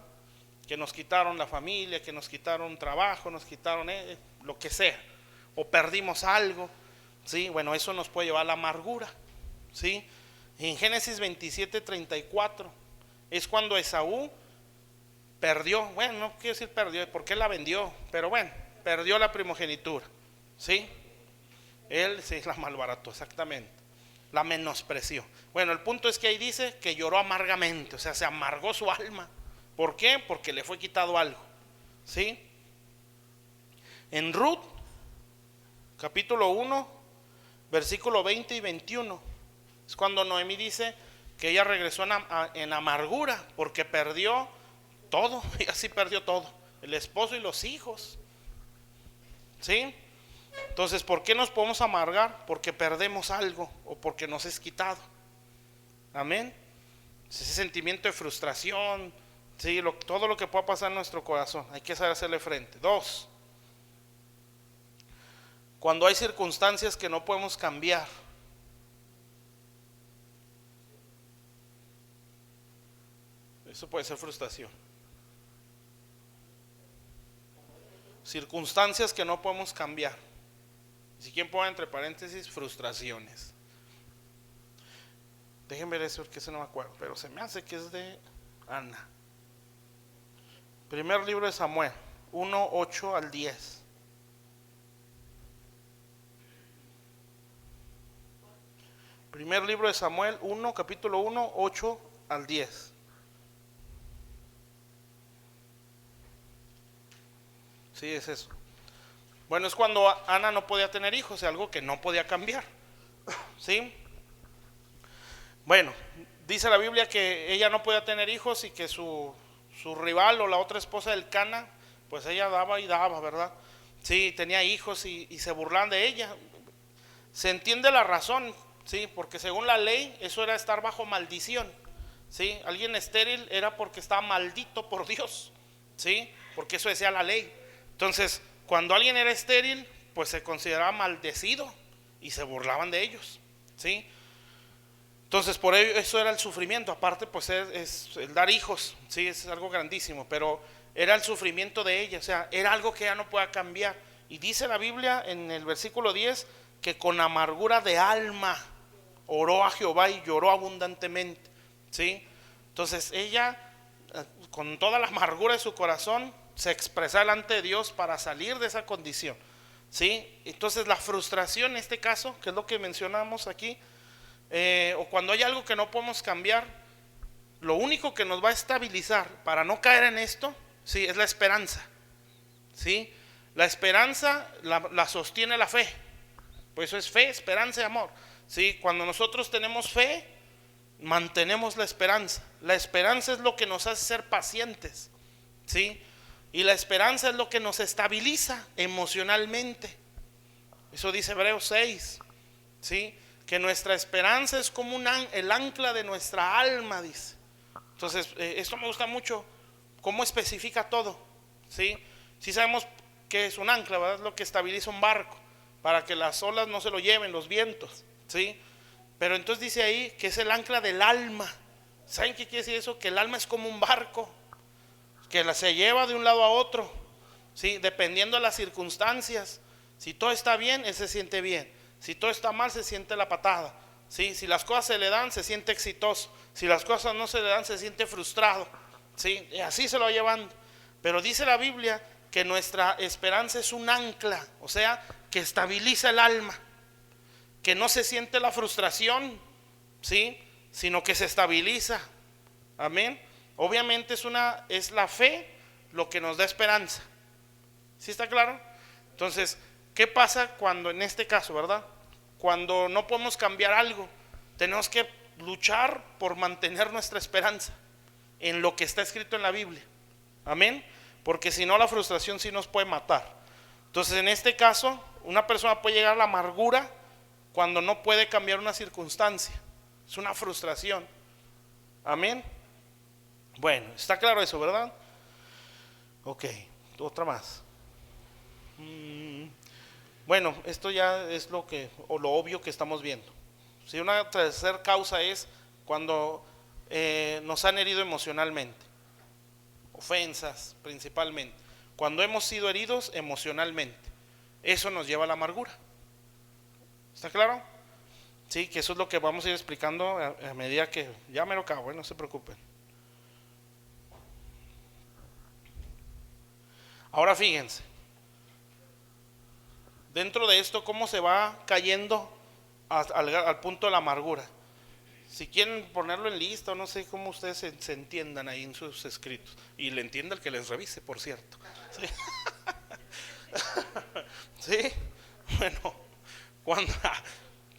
Que nos quitaron la familia, que nos quitaron trabajo, nos quitaron lo que sea, o perdimos algo, ¿sí? Bueno, eso nos puede llevar a la amargura, ¿sí? En Génesis 27:34 es cuando Esaú perdió, bueno, no quiero decir perdió, porque él la vendió, pero bueno, perdió la primogenitura, ¿sí? Él sí la malbarató, exactamente, la menospreció. Bueno, el punto es que ahí dice que lloró amargamente, o sea, se amargó su alma. ¿Por qué? Porque le fue quitado algo, ¿sí? En Ruth, capítulo 1, versículo 20 y 21, es cuando Noemí dice que ella regresó en amargura porque perdió todo, y así perdió todo, el esposo y los hijos, ¿sí? Entonces, ¿por qué nos podemos amargar? Porque perdemos algo o porque nos es quitado. Amén. Ese sentimiento de frustración, ¿sí? Todo lo que pueda pasar en nuestro corazón, hay que saber hacerle frente. 2, cuando hay circunstancias que no podemos cambiar. Eso puede ser frustración. Circunstancias que no podemos cambiar. Si quieren poner entre paréntesis, frustraciones. Déjenme ver eso porque ese no me acuerdo, pero se me hace que es de Ana. Primer libro de Samuel, 1, 8 al 10. Primer libro de Samuel, capítulo 1, 8 al 10. Sí, es eso. Bueno, es cuando Ana no podía tener hijos, algo que no podía cambiar, ¿sí? Bueno, dice la Biblia que ella no podía tener hijos y que su rival o la otra esposa del Cana, pues ella daba y daba, ¿verdad? Sí, tenía hijos y se burlaban de ella. Se entiende la razón, sí, porque según la ley eso era estar bajo maldición, sí. Alguien estéril era porque estaba maldito por Dios, sí, porque eso decía la ley. Entonces, cuando alguien era estéril, pues se consideraba maldecido y se burlaban de ellos, ¿sí? Entonces, por ello, eso era el sufrimiento. Aparte, pues es el dar hijos, ¿sí? Es algo grandísimo, pero era el sufrimiento de ella, o sea, era algo que ya no podía cambiar. Y dice la Biblia en el versículo 10 que con amargura de alma oró a Jehová y lloró abundantemente, ¿sí? Entonces, ella, con toda la amargura de su corazón, se expresa delante de Dios para salir de esa condición, ¿sí? Entonces la frustración en este caso, que es lo que mencionamos aquí, o cuando hay algo que no podemos cambiar, lo único que nos va a estabilizar para no caer en esto, ¿sí? Es la esperanza, ¿sí? La esperanza la sostiene la fe, por eso es fe, esperanza y amor, ¿sí? Cuando nosotros tenemos fe, mantenemos la esperanza. La esperanza es lo que nos hace ser pacientes, ¿sí? Y la esperanza es lo que nos estabiliza emocionalmente. Eso dice Hebreos 6, ¿sí? Que nuestra esperanza es como el ancla de nuestra alma, dice. Entonces, esto me gusta mucho, cómo especifica todo, ¿sí? Sí sabemos que es un ancla, ¿verdad? Es lo que estabiliza un barco, para que las olas no se lo lleven, los vientos, ¿sí? Pero entonces dice ahí que es el ancla del alma. ¿Saben qué quiere decir eso? Que el alma es como un barco que se lleva de un lado a otro, ¿sí? Dependiendo de las circunstancias. Si todo está bien, él se siente bien. Si todo está mal, se siente la patada. ¿sí? Si las cosas se le dan, se siente exitoso. Si las cosas no se le dan, se siente frustrado, ¿sí? Y así se lo va llevando. Pero dice la Biblia que nuestra esperanza es un ancla, o sea, que estabiliza el alma, que no se siente la frustración, ¿sí? Sino que se estabiliza. Amén. Obviamente es la fe lo que nos da esperanza. ¿Sí está claro? Entonces, ¿qué pasa cuando en este caso, verdad? Cuando no podemos cambiar algo, tenemos que luchar por mantener nuestra esperanza en lo que está escrito en la Biblia. Amén. Porque si no, la frustración sí nos puede matar. Entonces, en este caso, una persona puede llegar a la amargura cuando no puede cambiar una circunstancia. Es una frustración. Amén. Bueno, está claro eso, ¿verdad? Ok, otra más. Bueno, esto ya es lo obvio que estamos viendo. Si una tercera causa es cuando nos han herido emocionalmente, ofensas principalmente, cuando hemos sido heridos emocionalmente, eso nos lleva a la amargura. ¿Está claro? Sí, que eso es lo que vamos a ir explicando a medida que ya me lo acabo, no se preocupen. Ahora fíjense, dentro de esto, cómo se va cayendo al punto de la amargura. Si quieren ponerlo en lista, o no sé cómo ustedes se entiendan ahí en sus escritos. Y le entienda el que les revise, por cierto. Sí. ¿Sí? Bueno,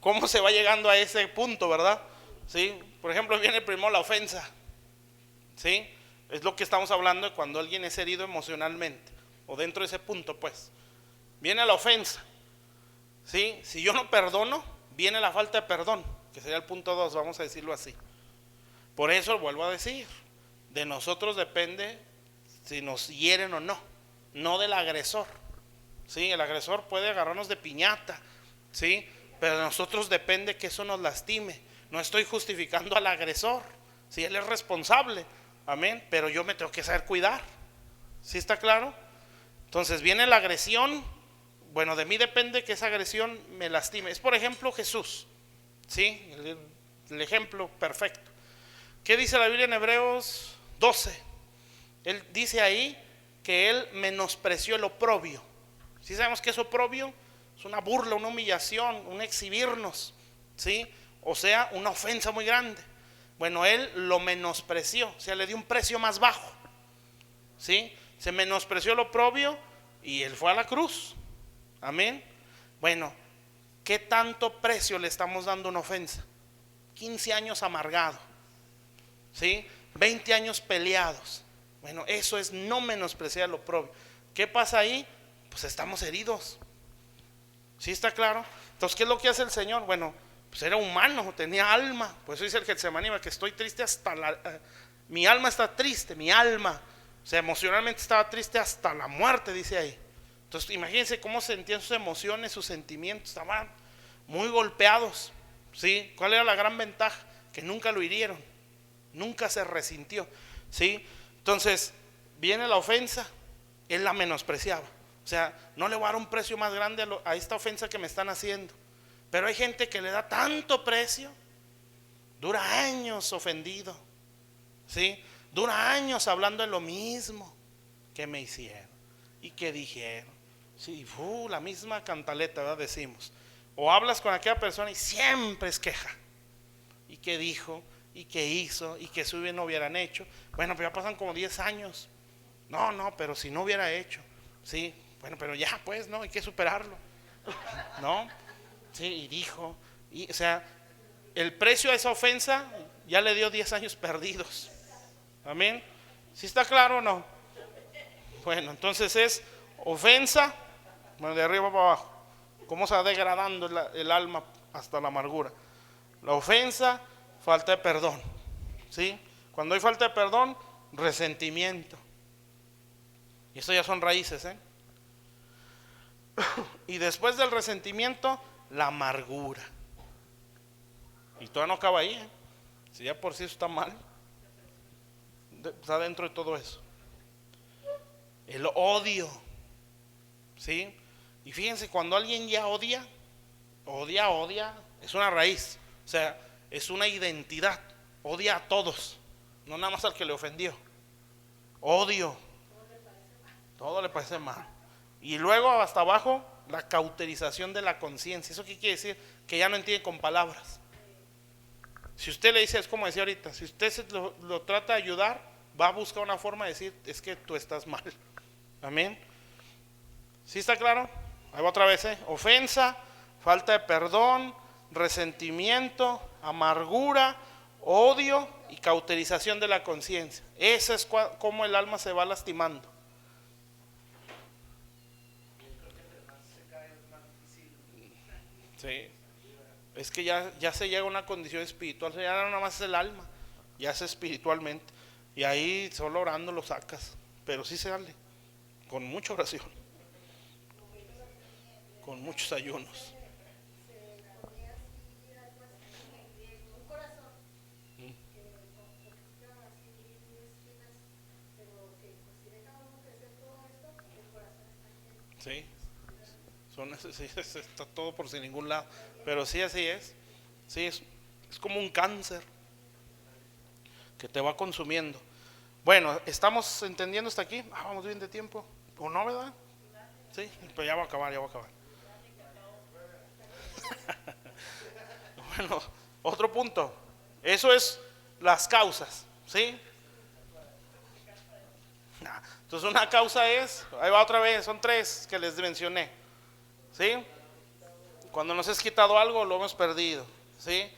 ¿cómo se va llegando a ese punto, verdad? ¿Sí? Por ejemplo, viene primero la ofensa. ¿Sí? Es lo que estamos hablando de cuando alguien es herido emocionalmente, o dentro de ese punto, pues. Viene la ofensa. ¿Sí? Si yo no perdono, viene la falta de perdón, que sería el punto 2, vamos a decirlo así. Por eso vuelvo a decir, de nosotros depende si nos hieren o no, no del agresor. ¿Sí? El agresor puede agarrarnos de piñata, ¿sí? Pero de nosotros depende que eso nos lastime. No estoy justificando al agresor, si él es responsable, amén, pero yo me tengo que saber cuidar. ¿Sí está claro? Entonces viene la agresión. Bueno, de mí depende que esa agresión me lastime. Es por ejemplo Jesús, ¿sí? El ejemplo perfecto. ¿Qué dice la Biblia en Hebreos 12? Él dice ahí que él menospreció el oprobio. ¿Sí sabemos qué es oprobio? Es una burla, una humillación, un exhibirnos, ¿sí? O sea, una ofensa muy grande. Bueno, él lo menospreció, o sea, le dio un precio más bajo, ¿sí? Se menospreció el oprobio y él fue a la cruz. Amén. Bueno, ¿qué tanto precio le estamos dando a una ofensa? 15 años amargado, ¿sí? 20 años peleados. Bueno, eso es no menospreciar lo propio. ¿Qué pasa ahí? Pues estamos heridos. ¿Sí está claro? Entonces, ¿qué es lo que hace el Señor? Bueno, pues era humano, tenía alma. Por eso dice el Getsemaní, que estoy triste hasta mi alma está triste, mi alma. O sea, emocionalmente estaba triste hasta la muerte, dice ahí. Entonces imagínense cómo sentían sus emociones, sus sentimientos, estaban muy golpeados, ¿sí? ¿Cuál era la gran ventaja? Que nunca lo hirieron, nunca se resintió, ¿sí? Entonces viene la ofensa, él la menospreciaba, o sea, no le voy a dar un precio más grande a esta ofensa que me están haciendo. Pero hay gente que le da tanto precio, dura años ofendido, ¿sí? Dura años hablando de lo mismo que me hicieron y que dijeron. Sí, la misma cantaleta, ¿verdad? Decimos. O hablas con aquella persona y siempre es queja. ¿Y qué dijo? ¿Y qué hizo? ¿Y qué si no hubieran hecho? Bueno, pero ya pasan como 10 años. No, pero si no hubiera hecho. Sí, bueno, pero ya pues, ¿no? Hay que superarlo. ¿No? Sí, y dijo. O sea, el precio a esa ofensa ya le dio 10 años perdidos. Amén. ¿Sí está claro o no? Bueno, entonces es ofensa. Bueno, de arriba para abajo, cómo se va degradando el alma hasta la amargura. La ofensa, falta de perdón, ¿sí? Cuando hay falta de perdón, resentimiento. Y esto ya son raíces, ¿eh? Y después del resentimiento, la amargura. Y todavía no acaba ahí, ¿eh? Si ya por sí eso está mal, está dentro de todo eso. El odio, ¿sí? Y fíjense, cuando alguien ya odia, es una raíz. O sea, es una identidad. Odia a todos, no nada más al que le ofendió. Odio. Todo le parece mal. Y luego hasta abajo, la cauterización de la conciencia. ¿Eso qué quiere decir? Que ya no entiende con palabras. Si usted le dice, es como decía ahorita, si usted lo trata de ayudar, va a buscar una forma de decir, es que tú estás mal. Amén. ¿Sí está claro? Ahí va otra vez, ofensa, falta de perdón, resentimiento, amargura, odio y cauterización de la conciencia. Ese es como el alma se va lastimando. Sí. Es que ya se llega a una condición espiritual, ya no nada más es el alma, ya es espiritualmente. Y ahí solo orando lo sacas, pero sí se sale, con mucha oración, con muchos ayunos. Sí, sí, está todo por sin ningún lado, pero sí así es. Sí, es como un cáncer que te va consumiendo. Bueno, ¿estamos entendiendo hasta aquí? Vamos bien de tiempo, ¿o no, verdad? Sí, pero ya va a acabar, ya va a acabar. Bueno, otro punto. Eso es las causas, ¿sí? Entonces una causa es, ahí va otra vez, son tres que les mencioné, ¿sí? Cuando nos es quitado algo, lo hemos perdido, ¿sí?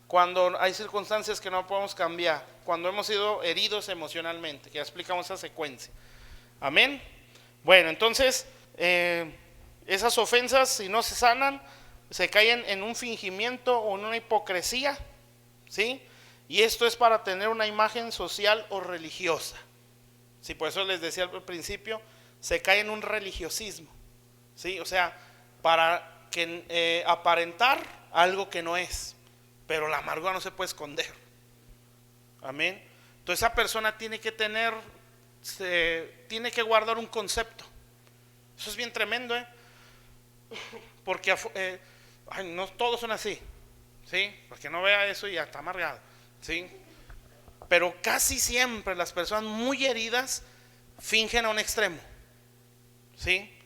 Cuando hay circunstancias que no podemos cambiar, cuando hemos sido heridos emocionalmente, que ya explicamos esa secuencia. Amén. Bueno, entonces, esas ofensas, si no se sanan, se caen en un fingimiento o en una hipocresía, ¿sí? Y esto es para tener una imagen social o religiosa. Sí, por eso les decía al principio, se cae en un religiosismo, ¿sí? O sea, para que aparentar algo que no es, pero la amargura no se puede esconder. Amén. Entonces esa persona tiene que tiene que guardar un concepto. Eso es bien tremendo, porque no todos son así, ¿sí? Porque no vea eso y ya está amargado, ¿sí? Pero casi siempre las personas muy heridas fingen a un extremo, ¿sí?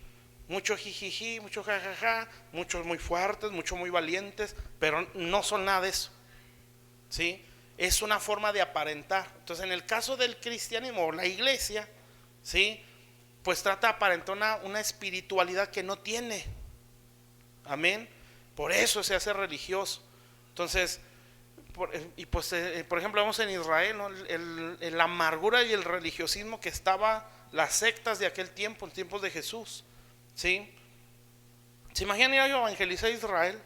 Mucho jijiji, mucho jajaja, muchos muy fuertes, muchos muy valientes, pero no son nada de eso, ¿sí? Es una forma de aparentar. Entonces en el caso del cristianismo o la iglesia, ¿sí? Pues trata de aparentar una espiritualidad que no tiene. Amén. Por eso se hace religioso. Entonces, por ejemplo, vemos en Israel, ¿no? La amargura y el religiosismo que estaba, las sectas de aquel tiempo, en tiempos de Jesús, ¿sí? ¿Se imaginan ir a evangelizar a Israel?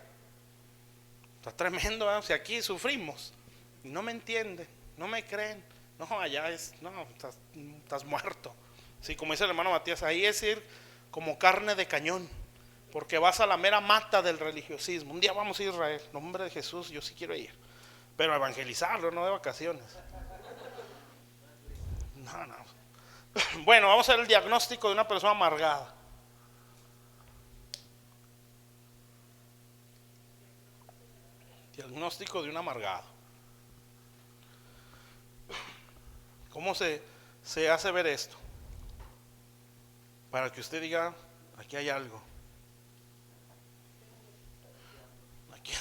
Está tremendo, ¿verdad? O sea, aquí sufrimos y no me entienden, no me creen. No, allá estás muerto. Sí, como dice el hermano Matías, ahí es ir como carne de cañón, porque vas a la mera mata del religiosismo. Un día vamos a Israel, en nombre de Jesús, yo sí quiero ir, pero evangelizarlo, no de vacaciones. No. Bueno, vamos a ver el diagnóstico de una persona amargada. Diagnóstico de un amargado. ¿Cómo se hace ver esto? Para que usted diga, aquí hay algo. Aquí.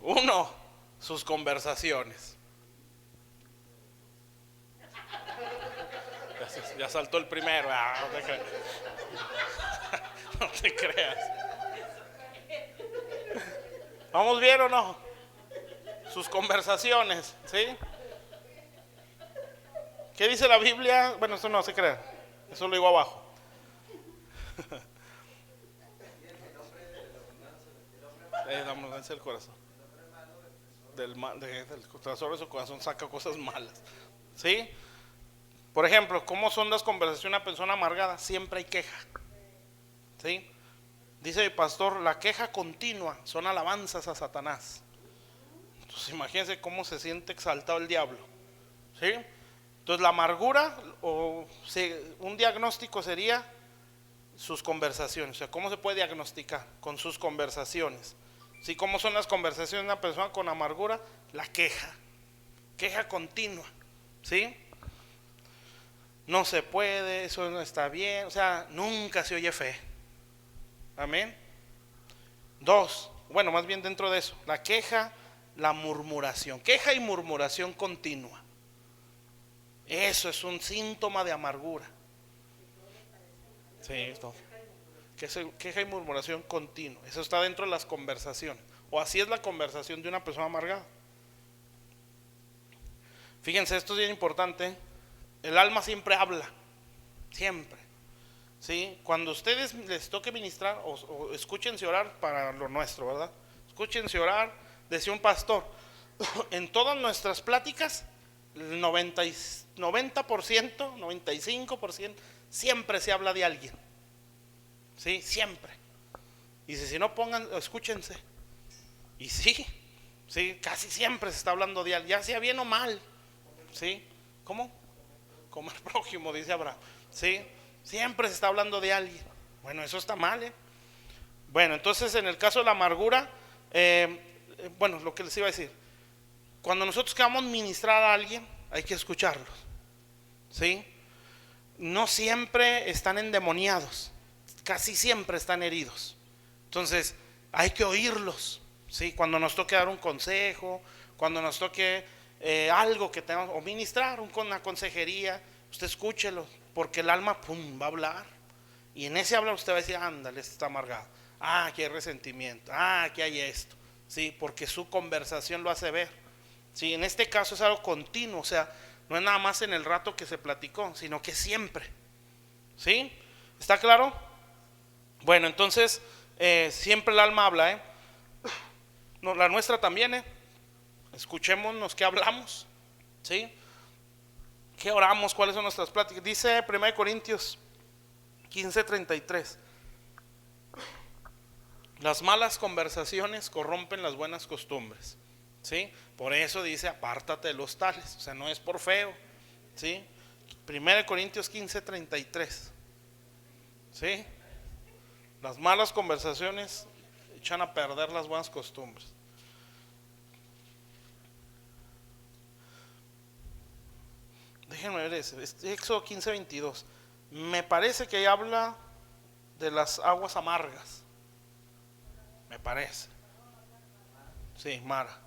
Uno, sus conversaciones. Ya saltó el primero. No te creas. ¿Vamos bien o no? Sus conversaciones, ¿sí? ¿Qué dice la Biblia? Bueno, eso no se crea. Eso lo digo abajo. La abundancia del corazón. Del tesoro de su corazón saca cosas malas. ¿Sí? Por ejemplo, ¿cómo son las conversaciones de una persona amargada? Siempre hay queja. ¿Sí? Dice mi pastor, la queja continua son alabanzas a Satanás. Entonces imagínense cómo se siente exaltado el diablo. ¿Sí? Entonces la amargura, un diagnóstico sería sus conversaciones. O sea, ¿cómo se puede diagnosticar? Con sus conversaciones. ¿Sí? ¿Cómo son las conversaciones de una persona con amargura? La queja, queja continua. ¿Sí? No se puede, eso no está bien. O sea, nunca se oye fe. Amén. Dos, bueno, más bien dentro de eso, la queja, la murmuración. Queja y murmuración continua. Eso es un síntoma de amargura. Sí, esto. Queja y murmuración continua. Eso está dentro de las conversaciones. O así es la conversación de una persona amargada. Fíjense, esto es bien importante. El alma siempre habla. Siempre. ¿Sí? Cuando ustedes les toque ministrar o escúchense orar para lo nuestro, ¿verdad? Escúchense orar, decía un pastor, en todas nuestras pláticas, el 90%, 95%, siempre se habla de alguien. ¿Sí? Siempre. Y si no pongan, escúchense. Y sí, sí, casi siempre se está hablando de alguien, ya sea bien o mal. ¿Sí? ¿Cómo? Como el prójimo, dice Abraham. ¿Sí? Siempre se está hablando de alguien. Bueno, eso está mal, ¿eh? Bueno, entonces en el caso de la amargura, bueno, lo que les iba a decir, cuando nosotros queramos ministrar a alguien, hay que escucharlos. ¿Sí? No siempre están endemoniados, casi siempre están heridos. Entonces, hay que oírlos. ¿Sí? Cuando nos toque dar un consejo, cuando nos toque algo que tengamos, o ministrar una consejería, usted escúchelo, porque el alma pum, va a hablar. Y en ese hablar usted va a decir, ándale, este está amargado. Ah, aquí hay resentimiento. Ah, aquí hay esto. Sí, porque su conversación lo hace ver. Sí, en este caso es algo continuo, o sea, no es nada más en el rato que se platicó, sino que siempre. ¿Sí? ¿Está claro? Bueno, entonces, siempre el alma habla, ¿eh? No, la nuestra también, ¿eh? Escuchémonos qué hablamos. ¿Sí? ¿Qué oramos? ¿Cuáles son nuestras pláticas? Dice 1 Corintios 15:33. Las malas conversaciones corrompen las buenas costumbres. ¿Sí? Por eso dice, apártate de los tales. O sea, no es por feo. ¿Sí? 1 Corintios 15:33. ¿Sí? Las malas conversaciones echan a perder las buenas costumbres. Déjenme ver ese. Éxodo 15:22. Me parece que ahí habla de las aguas amargas. Me parece. Sí, Mara.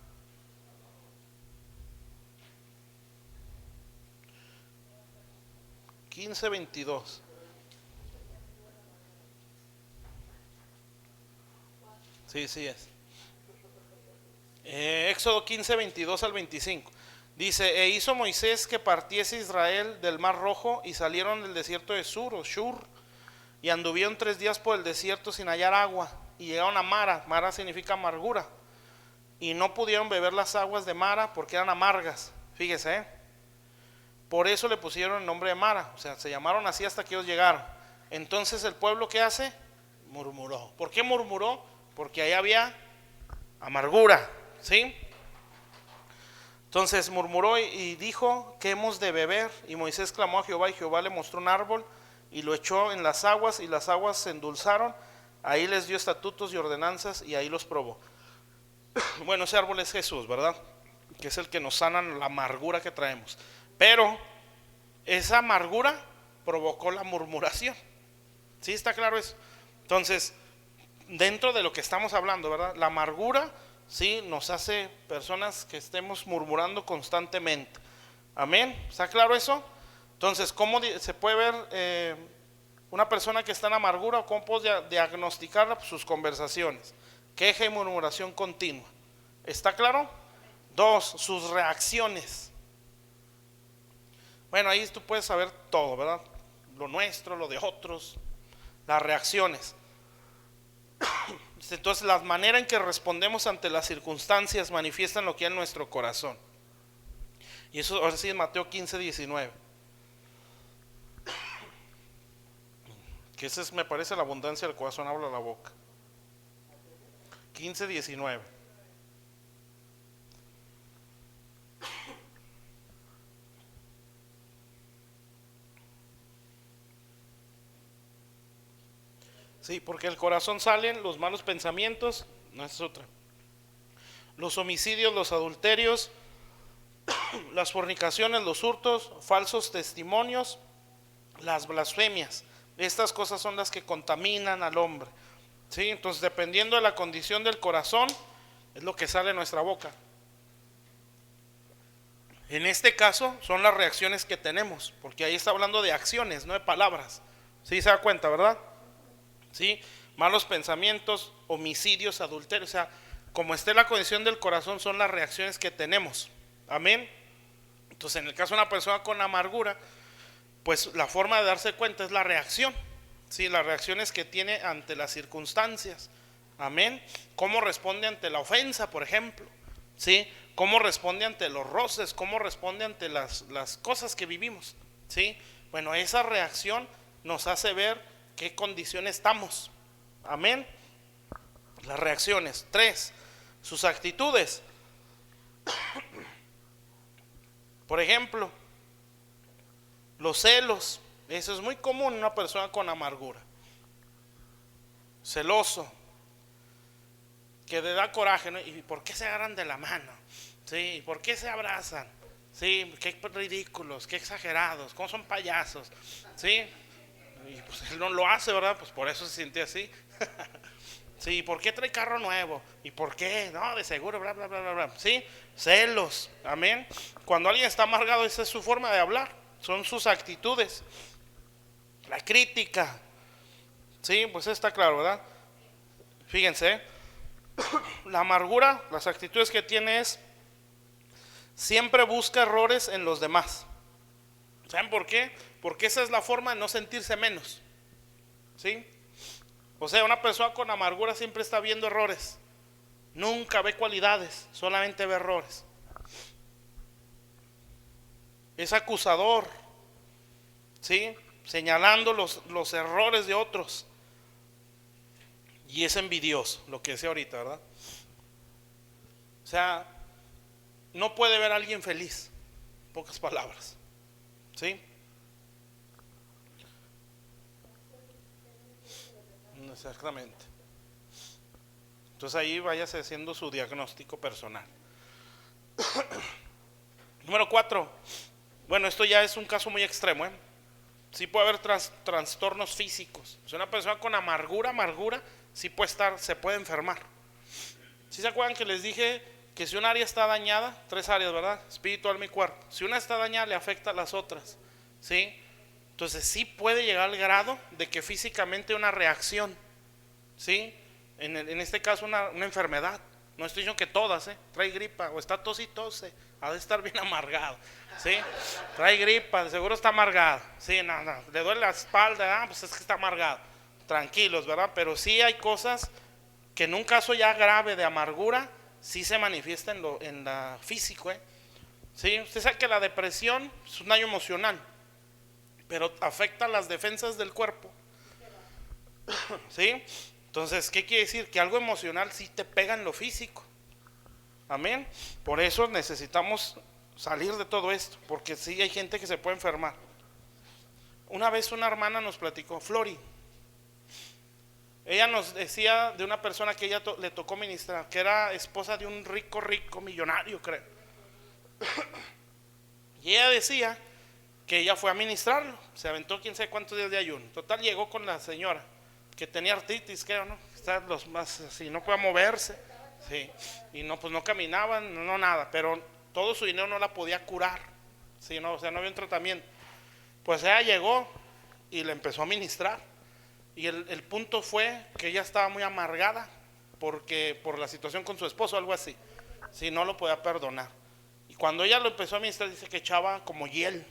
15:22. Sí, sí es. Éxodo 15:22 al 25. Dice, e hizo Moisés que partiese Israel del mar rojo y salieron del desierto de Sur o Shur y anduvieron 3 días por el desierto sin hallar agua y llegaron a Mara. Mara significa amargura. Y no pudieron beber las aguas de Mara porque eran amargas. Fíjese, por eso le pusieron el nombre de Mara. O sea, se llamaron así hasta que ellos llegaron. Entonces el pueblo, ¿qué hace? Murmuró. ¿Por qué murmuró? Porque ahí había amargura. ¿Sí? Entonces murmuró y dijo, ¿qué hemos de beber? Y Moisés clamó a Jehová y Jehová le mostró un árbol y lo echó en las aguas y las aguas se endulzaron. Ahí les dio estatutos y ordenanzas y ahí los probó. Bueno, ese árbol es Jesús, ¿verdad? Que es el que nos sana la amargura que traemos. Pero esa amargura provocó la murmuración. ¿Sí está claro eso? Entonces, dentro de lo que estamos hablando, ¿verdad? La amargura, sí, nos hace personas que estemos murmurando constantemente. Amén. ¿Está claro eso? Entonces, ¿cómo se puede ver una persona que está en amargura? ¿Cómo puedo diagnosticarla? Pues sus conversaciones. Queja y murmuración continua. ¿Está claro? 2, sus reacciones. Bueno, ahí tú puedes saber todo, ¿verdad? Lo nuestro, lo de otros, las reacciones. Entonces, la manera en que respondemos ante las circunstancias manifiestan lo que hay en nuestro corazón. Y eso ahora sí es Mateo 15:19. Que ese es, me parece, la abundancia del corazón habla la boca. 15:19. Sí, porque el corazón salen los malos pensamientos, no es otra. Los homicidios, los adulterios, las fornicaciones, los hurtos, falsos testimonios, las blasfemias. Estas cosas son las que contaminan al hombre. ¿Sí? Entonces, dependiendo de la condición del corazón, es lo que sale de nuestra boca. En este caso, son las reacciones que tenemos, porque ahí está hablando de acciones, no de palabras. ¿Sí se da cuenta, verdad? ¿Sí? Malos pensamientos, homicidios, adulterios. O sea, como esté la condición del corazón, son las reacciones que tenemos. Amén. Entonces, en el caso de una persona con amargura, pues la forma de darse cuenta es la reacción. Sí, las reacciones que tiene ante las circunstancias. Amén. Cómo responde ante la ofensa, por ejemplo. Sí. Cómo responde ante los roces, cómo responde ante las cosas que vivimos. Sí. Bueno, esa reacción nos hace ver qué condición estamos. Amén. Las reacciones. 3. Sus actitudes. Por ejemplo, los celos. Eso es muy común en una persona con amargura. Celoso, que le da coraje, ¿no? ¿Y por qué se agarran de la mano? ¿Sí? ¿Y por qué se abrazan? ¿Sí? Qué ridículos, qué exagerados, cómo son payasos. ¿Sí? Y pues él no lo hace, ¿verdad? Pues por eso se siente así. Sí, ¿por qué trae carro nuevo? ¿Y por qué? No, de seguro, bla, bla, bla, bla, bla. Sí, celos, amén. Cuando alguien está amargado, esa es su forma de hablar, son sus actitudes. La crítica, sí, pues está claro, ¿verdad? Fíjense, la amargura, las actitudes que tiene es, siempre busca errores en los demás. ¿Saben por qué? Porque esa es la forma de no sentirse menos, ¿sí? O sea, una persona con amargura siempre está viendo errores. Nunca ve cualidades, solamente ve errores. Es acusador, ¿sí? Señalando los errores de otros. Y es envidioso, lo que decía ahorita, ¿verdad? O sea, no puede ver a alguien feliz, pocas palabras, ¿sí? Exactamente. Entonces ahí váyase haciendo su diagnóstico personal. Número 4. Bueno, esto ya es un caso muy extremo, ¿eh? Sí puede haber trastornos físicos. O sea, una persona con amargura, sí puede estar, se puede enfermar. ¿Sí se acuerdan que les dije que si un área está dañada, 3 áreas, ¿verdad? Espíritu, alma y cuerpo. Si una está dañada, le afecta a las otras, ¿sí? Entonces sí puede llegar al grado de que físicamente una reacción, ¿sí? En este caso una enfermedad. No estoy diciendo que todas, trae gripa o está tos y tose, ha de estar bien amargado, ¿sí? Trae gripa, de seguro está amargado, sí, no, le duele la espalda, pues es que está amargado. Tranquilos, ¿verdad? Pero sí hay cosas que en un caso ya grave de amargura sí se manifiesta en la físico, ¿sí? Usted sabe que la depresión es un daño emocional, pero afecta las defensas del cuerpo, ¿sí? Entonces, ¿qué quiere decir? Que algo emocional sí te pega en lo físico. Amén. Por eso necesitamos salir de todo esto, porque sí hay gente que se puede enfermar. Una vez una hermana nos platicó, Flori, ella nos decía de una persona que ella le tocó ministrar, que era esposa de un rico millonario, creo. Y ella decía que ella fue a ministrarlo, se aventó quién sabe cuántos días de ayuno. Total, llegó con la señora que tenía artritis, creo, ¿no? Está los más así, no podía moverse, sí, y no, pues no caminaban, no nada, pero todo su dinero no la podía curar, sí, no, o sea, no había un tratamiento. Pues ella llegó y le empezó a ministrar, y el punto fue que ella estaba muy amargada porque por la situación con su esposo, algo así, sí, no lo podía perdonar. Y cuando ella lo empezó a ministrar, dice que echaba como hiel,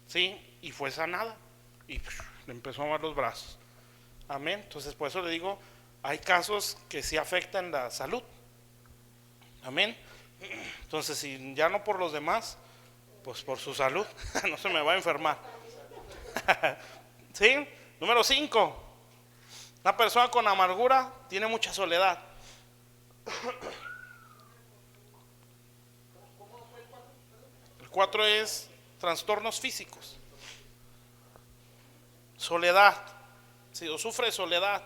sí, y fue sanada, y le empezó a mover los brazos. Amén. Entonces, por eso le digo, hay casos que sí afectan la salud. Amén. Entonces, si ya no por los demás, pues por su salud, no se me va a enfermar. ¿Sí? Número 5. Una persona con amargura tiene mucha soledad. El 4 es trastornos físicos. Soledad. ¿sí? O sufre de soledad.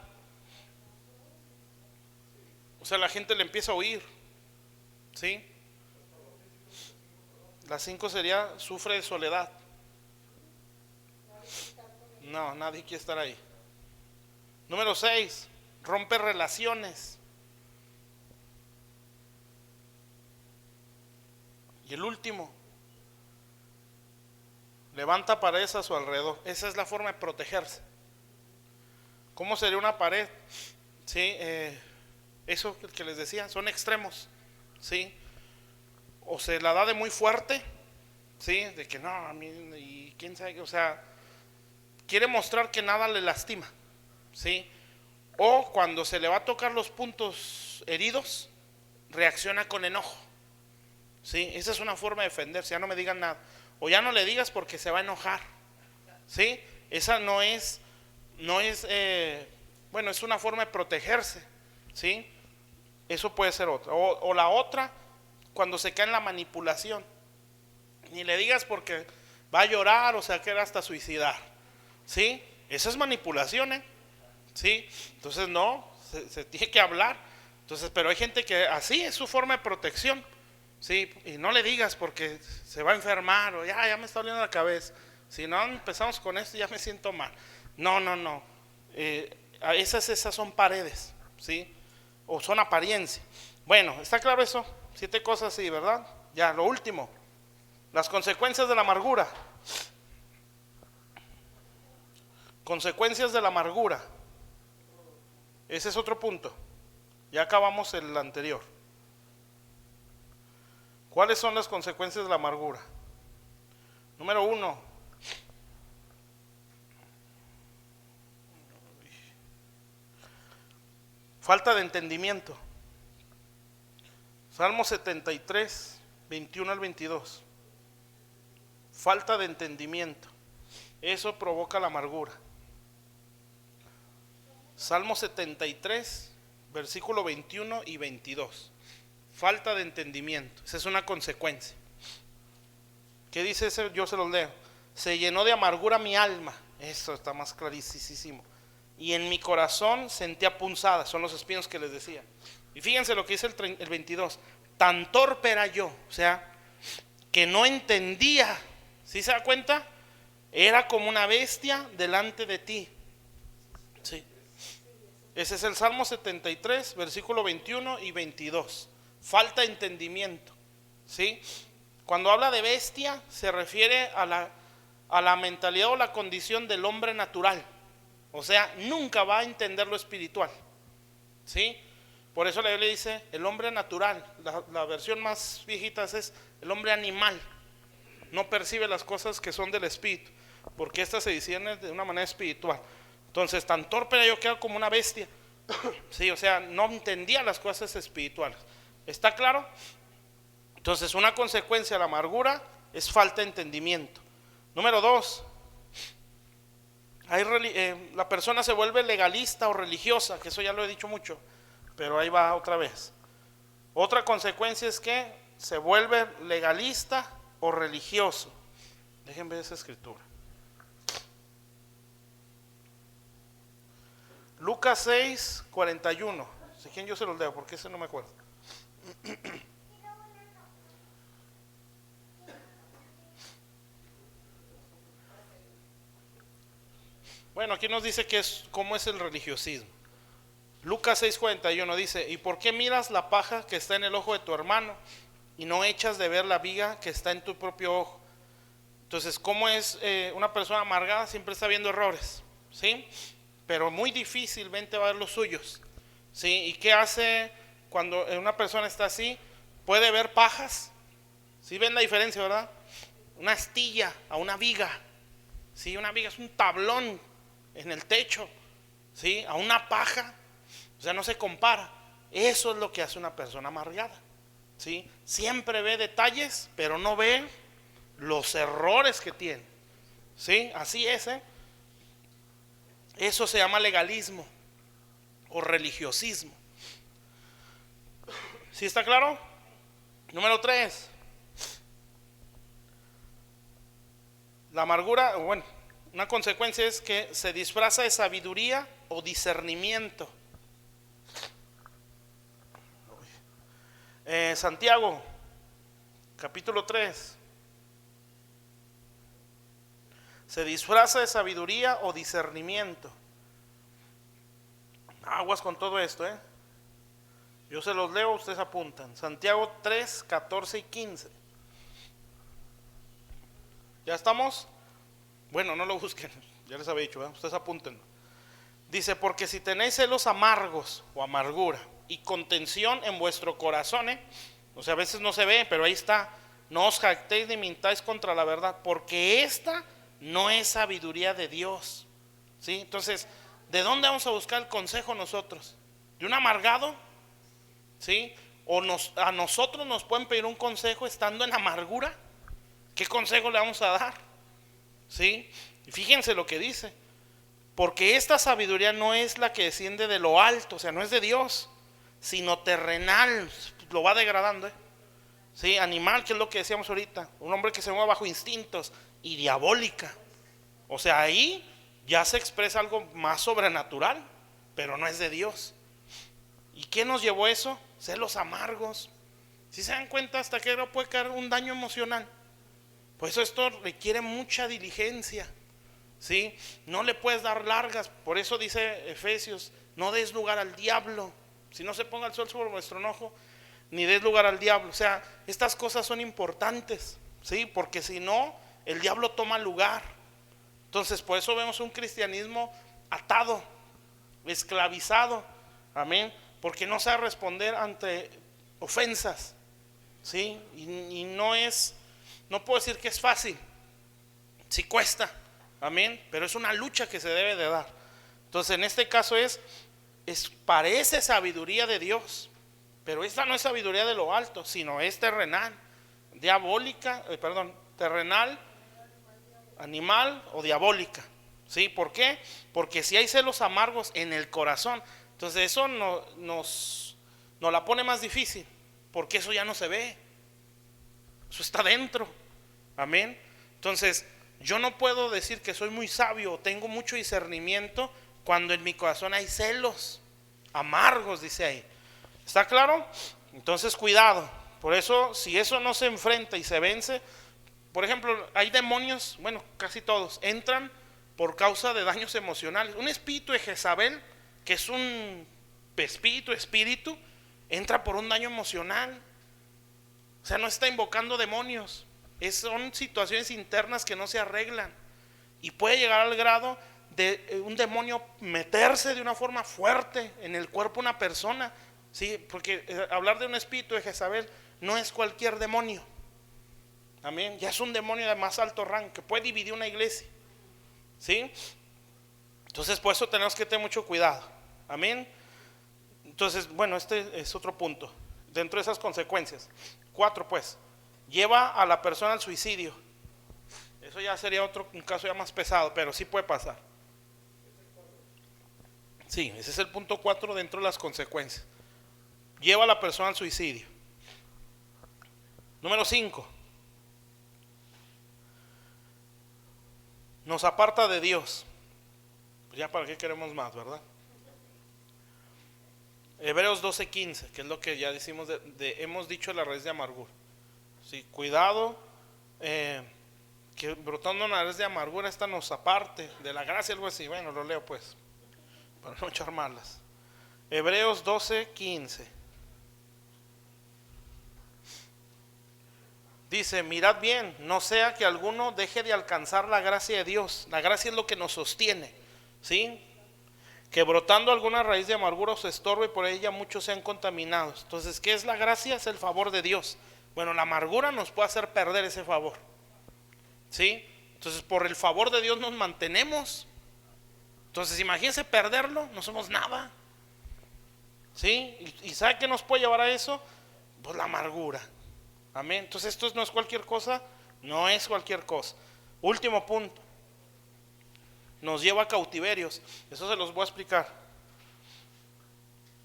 O sea, la gente le empieza a oír, ¿sí? La 5 sería sufre de soledad. No, nadie quiere estar ahí. Número 6, rompe relaciones. Y el último, levanta paredes a su alrededor. Esa es la forma de protegerse. ¿Cómo sería una pared? Sí, eso que les decía, son extremos, ¿sí? O se la da de muy fuerte, ¿sí? De que no, a mí, y quién sabe, o sea, quiere mostrar que nada le lastima, ¿sí? O cuando se le va a tocar los puntos heridos, reacciona con enojo, ¿sí? Esa es una forma de defenderse, ya no me digan nada. O ya no le digas porque se va a enojar, ¿sí? Esa no es, bueno, es una forma de protegerse, ¿sí? Eso puede ser otra. O la otra, cuando se cae en la manipulación. Ni le digas porque va a llorar o se va a querer hasta suicidar, ¿sí? Esa es manipulación, ¿sí? Entonces no, se tiene que hablar. Entonces, pero hay gente que así es su forma de protección, ¿sí? Y no le digas porque se va a enfermar o ya me está doliendo la cabeza. Si no empezamos con esto ya me siento mal. No. Esas son paredes, ¿sí? O son apariencia. Bueno, ¿está claro eso? 7 cosas así, ¿verdad? Ya, lo último, las consecuencias de la amargura. Consecuencias de la amargura. Ese es otro punto. Ya acabamos el anterior. ¿Cuáles son las consecuencias de la amargura? Número 1. Falta de entendimiento. Salmo 73, 21 al 22. Falta de entendimiento. Eso provoca la amargura. Salmo 73, versículo 21 y 22. Falta de entendimiento. Esa es una consecuencia. ¿Qué dice ese? Yo se los leo. Se llenó de amargura mi alma. Eso está más clarísimo. Y en mi corazón sentía punzadas. Son los espinos que les decía. Y fíjense lo que dice el 22. Tan torpe era yo. O sea, que no entendía. ¿Sí se da cuenta? Era como una bestia delante de ti. Sí. Ese es el Salmo 73, versículo 21 y 22. Falta de entendimiento, ¿sí? Cuando habla de bestia, se refiere a la mentalidad o la condición del hombre natural. O sea, nunca va a entender lo espiritual, ¿sí? Por eso la Biblia dice el hombre natural. La versión más viejita es el hombre animal. No percibe las cosas que son del espíritu, porque estas se disciernen de una manera espiritual. Entonces, tan torpe era yo que era como una bestia. Sí, o sea, no entendía las cosas espirituales. ¿Está claro? Entonces, una consecuencia de la amargura es falta de entendimiento. Número 2, la persona se vuelve legalista o religiosa, que eso ya lo he dicho mucho, pero ahí va otra vez. Otra consecuencia es que se vuelve legalista o religioso. Déjenme ver esa escritura. Lucas 6, 41. Si quieren yo se los leo porque ese no me acuerdo. Bueno, aquí nos dice cómo es el religiosismo. Lucas 6, 41 dice: ¿y por qué miras la paja que está en el ojo de tu hermano y no echas de ver la viga que está en tu propio ojo? Entonces, ¿cómo es una persona amargada? Siempre está viendo errores, ¿sí? Pero muy difícilmente va a ver los suyos, ¿sí? ¿Y qué hace cuando una persona está así? Puede ver pajas. ¿Sí ven la diferencia, verdad? Una astilla a una viga, ¿sí? Una viga es un tablón en el techo, ¿sí? A una paja, o sea, no se compara. Eso es lo que hace una persona amargada, ¿sí? Siempre ve detalles, pero no ve los errores que tiene, ¿sí? Así es, Eso se llama legalismo o religiosismo. ¿Sí está claro? Número 3. La amargura, bueno, Una consecuencia es que se disfraza de sabiduría o discernimiento. Santiago, capítulo 3. Se disfraza de sabiduría o discernimiento. Aguas con todo esto, Yo se los leo, ustedes apuntan. Santiago 3, 14 y 15. ¿Ya estamos? Bueno, no lo busquen, ya les había dicho, ustedes apúntenlo. Dice, porque si tenéis celos amargos o amargura y contención en vuestro corazón, o sea, a veces no se ve, pero ahí está, no os jactéis ni mintáis contra la verdad, porque esta no es sabiduría de Dios. ¿Sí? Entonces, ¿de dónde vamos a buscar el consejo nosotros? ¿De un amargado? ¿Sí? ¿O a nosotros nos pueden pedir un consejo estando en amargura? ¿Qué consejo le vamos a dar? ¿Sí? Y fíjense lo que dice. Porque esta sabiduría no es la que desciende de lo alto, o sea, no es de Dios, sino terrenal, lo va degradando, ¿sí? Animal, que es lo que decíamos ahorita, un hombre que se mueve bajo instintos, y diabólica. O sea, ahí ya se expresa algo más sobrenatural, pero no es de Dios. ¿Y qué nos llevó eso? Celos amargos. Si se dan cuenta, hasta que no puede caer un daño emocional. Por eso esto requiere mucha diligencia, ¿sí? No le puedes dar largas. Por eso dice Efesios, no des lugar al diablo. Si no se ponga el sol sobre vuestro enojo, ni des lugar al diablo. O sea, estas cosas son importantes, ¿sí? Porque si no, el diablo toma lugar. Entonces, por eso vemos un cristianismo atado, esclavizado, amén, porque no sabe responder ante ofensas, ¿sí? Y no puedo decir que es fácil, sí cuesta, amén, pero es una lucha que se debe de dar. Entonces, en este caso parece sabiduría de Dios, pero esta no es sabiduría de lo alto, sino es terrenal, terrenal, animal o diabólica. ¿Sí? ¿Por qué? Porque si hay celos amargos en el corazón, entonces eso nos la pone más difícil, porque eso ya no se ve, eso está dentro, amén. Entonces yo no puedo decir que soy muy sabio o tengo mucho discernimiento cuando en mi corazón hay celos amargos, dice ahí. ¿Está claro? Entonces cuidado. Por eso, si eso no se enfrenta y se vence, por ejemplo, hay demonios, bueno, casi todos entran por causa de daños emocionales. Un espíritu de Jezabel, que es un espíritu, entra por un daño emocional. O sea, no está invocando demonios, son situaciones internas que no se arreglan. Y puede llegar al grado de un demonio meterse de una forma fuerte en el cuerpo de una persona, ¿sí? Porque hablar de un espíritu de Jezabel no es cualquier demonio. Amén. Ya es un demonio de más alto rango que puede dividir una iglesia, ¿sí? Entonces, por eso tenemos que tener mucho cuidado. Amén. Entonces, bueno, este es otro punto dentro de esas consecuencias. 4, pues, lleva a la persona al suicidio. Eso ya sería un caso ya más pesado, pero sí puede pasar. Sí, ese es el punto 4 dentro de las consecuencias. Lleva a la persona al suicidio. Número 5. Nos aparta de Dios. Pues ya para qué queremos más, ¿verdad? Hebreos 12:15, que es lo que ya decimos hemos dicho de la raíz de amargura. Sí, cuidado, que brotando una raíz de amargura esta nos aparte de la gracia, algo así. Bueno, lo leo pues, para no echar malas. Hebreos 12:15. Dice, mirad bien, no sea que alguno deje de alcanzar la gracia de Dios. La gracia es lo que nos sostiene, ¿sí? Que brotando alguna raíz de amargura os estorbe y por ella muchos sean contaminados. Entonces, ¿qué es la gracia? Es el favor de Dios. Bueno, la amargura nos puede hacer perder ese favor, ¿sí? Entonces, por el favor de Dios nos mantenemos. Entonces, imagínense perderlo, no somos nada, ¿sí? ¿Y sabe qué nos puede llevar a eso? Pues la amargura. Amén. Entonces esto no es cualquier cosa, no es cualquier cosa. Último punto, nos lleva a cautiverios. Eso se los voy a explicar.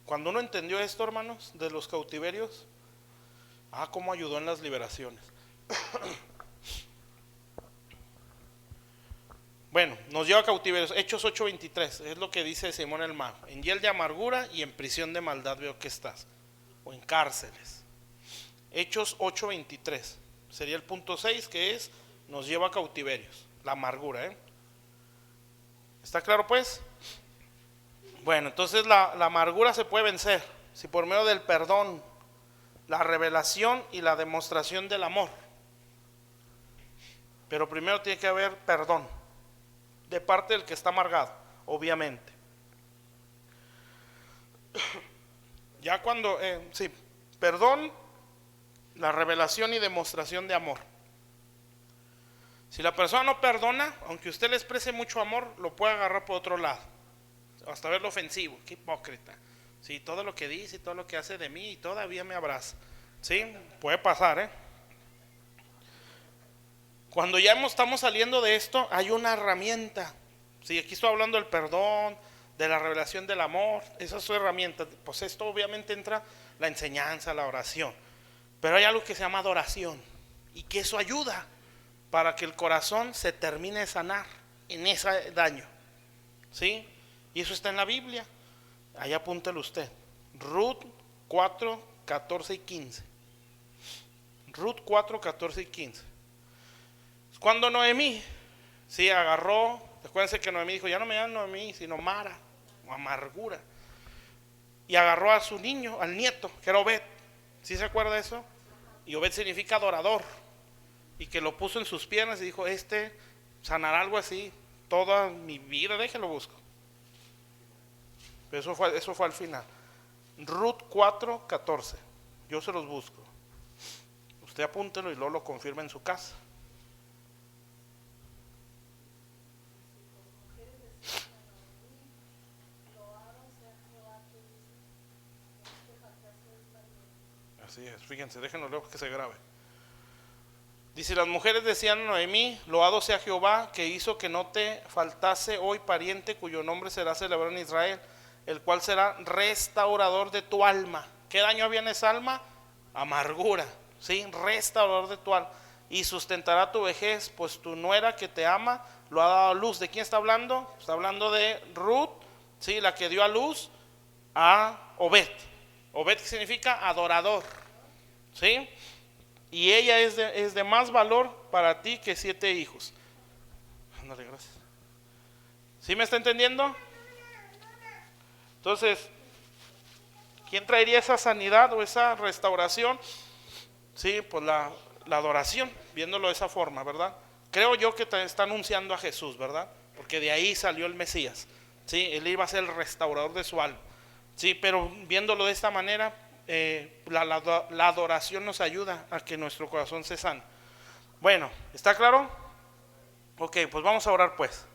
Cuando uno entendió esto, hermanos, de los cautiverios, cómo ayudó en las liberaciones. Bueno, nos lleva a cautiverio. Hechos 8:23, es lo que dice Simón el Mago. En hiel de amargura y en prisión de maldad veo que estás, o en cárceles. Hechos 8:23, sería el punto 6, que es, nos lleva a cautiverios, la amargura, ¿está claro pues? Bueno, entonces la amargura se puede vencer si por medio del perdón, la revelación y la demostración del amor. Pero primero tiene que haber perdón de parte del que está amargado, obviamente. Ya cuando, sí, perdón, la revelación y demostración de amor. Si la persona no perdona, aunque usted le exprese mucho amor, lo puede agarrar por otro lado, hasta verlo ofensivo. Qué hipócrita. Sí, todo lo que dice y todo lo que hace de mí y todavía me abraza. Sí, puede pasar, Cuando ya estamos saliendo de esto, hay una herramienta. Sí, aquí estoy hablando del perdón, de la revelación del amor. Esa es su herramienta. Pues esto obviamente entra la enseñanza, la oración. Pero hay algo que se llama adoración, y que eso ayuda para que el corazón se termine de sanar en ese daño. ¿Sí? Y eso está en la Biblia. Ahí apúntelo usted. Ruth 4, 14 y 15. Ruth 4, 14 y 15. Cuando Noemí, sí, agarró, acuérdense que Noemí dijo, ya no me llaman Noemí, sino Mara, o amargura. Y agarró a su niño, al nieto, que era Obed. ¿Sí se acuerda de eso? Y Obed significa adorador. Y que lo puso en sus piernas y dijo, sanará algo así toda mi vida, déjelo busco. Pero eso fue al final. Ruth 4, 14. Yo se los busco. Usted apúntelo y luego lo confirma en su casa. Así es, fíjense, déjenlo luego que se grabe. Dice, las mujeres decían a Noemí, loado sea Jehová, que hizo que no te faltase hoy pariente cuyo nombre será celebrado en Israel, el cual será restaurador de tu alma. ¿Qué daño había en esa alma? Amargura, ¿sí? Restaurador de tu alma. Y sustentará tu vejez, pues tu nuera que te ama lo ha dado a luz. ¿De quién está hablando? Está hablando de Ruth, ¿sí? La que dio a luz a Obed. Obed significa adorador, ¿sí? Y ella es de más valor para ti que 7 hijos. Ándale, gracias. ¿Sí me está entendiendo? Entonces, ¿quién traería esa sanidad o esa restauración? Sí, pues la adoración, viéndolo de esa forma, ¿verdad? Creo yo que está anunciando a Jesús, ¿verdad? Porque de ahí salió el Mesías. Sí, él iba a ser el restaurador de su alma. Sí, pero viéndolo de esta manera, la adoración nos ayuda a que nuestro corazón se sane. Bueno, ¿está claro? Ok, pues vamos a orar pues.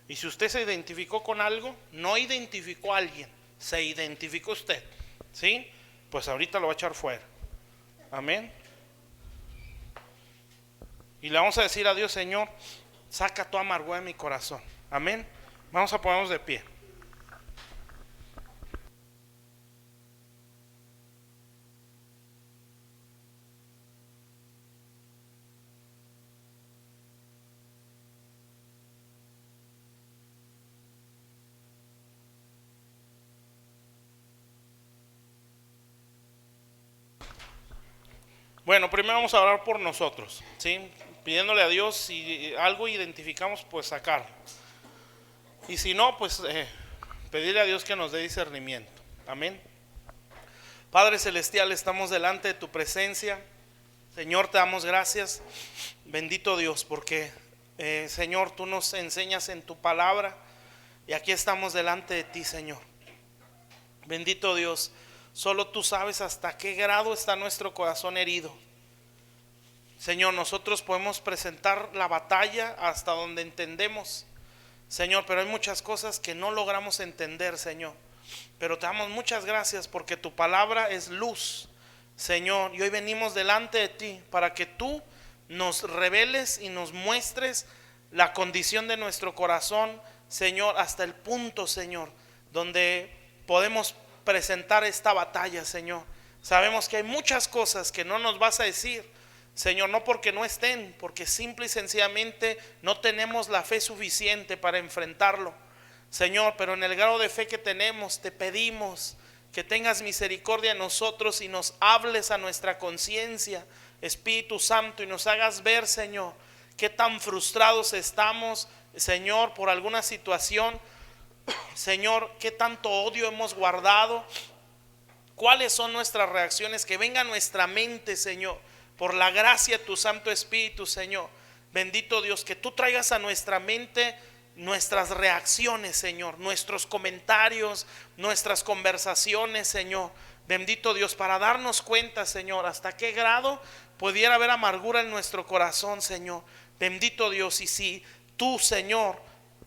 Y si usted se identificó con algo, no identificó a alguien, se identificó usted, ¿sí? Pues ahorita lo va a echar fuera. Amén. Y le vamos a decir a Dios, Señor, saca tu amargura de mi corazón. Amén. Vamos a ponernos de pie. Bueno, primero vamos a orar por nosotros, ¿sí? Pidiéndole a Dios, si algo identificamos, pues sacarlo. Y si no, pues pedirle a Dios que nos dé discernimiento. Amén. Padre Celestial, estamos delante de tu presencia. Señor, te damos gracias. Bendito Dios, porque Señor, tú nos enseñas en tu palabra. Y aquí estamos delante de ti, Señor. Bendito Dios. Solo tú sabes hasta qué grado está nuestro corazón herido. Señor, nosotros podemos presentar la batalla hasta donde entendemos, Señor, pero hay muchas cosas que no logramos entender, Señor. Pero te damos muchas gracias porque tu palabra es luz, Señor. Y hoy venimos delante de ti para que tú nos reveles y nos muestres la condición de nuestro corazón, Señor, hasta el punto, Señor, donde podemos presentar esta batalla, Señor. Sabemos que hay muchas cosas que no nos vas a decir, Señor, no porque no estén, porque simple y sencillamente no tenemos la fe suficiente para enfrentarlo. Señor, pero en el grado de fe que tenemos, te pedimos que tengas misericordia de nosotros y nos hables a nuestra conciencia, Espíritu Santo, y nos hagas ver, Señor, qué tan frustrados estamos, Señor, por alguna situación. Señor, qué tanto odio hemos guardado, cuáles son nuestras reacciones, que venga a nuestra mente, Señor, por la gracia de tu Santo Espíritu, Señor. Bendito Dios, que tú traigas a nuestra mente nuestras reacciones, Señor, nuestros comentarios, nuestras conversaciones, Señor. Bendito Dios, para darnos cuenta, Señor, hasta qué grado pudiera haber amargura en nuestro corazón, Señor. Bendito Dios, y si tú, Señor,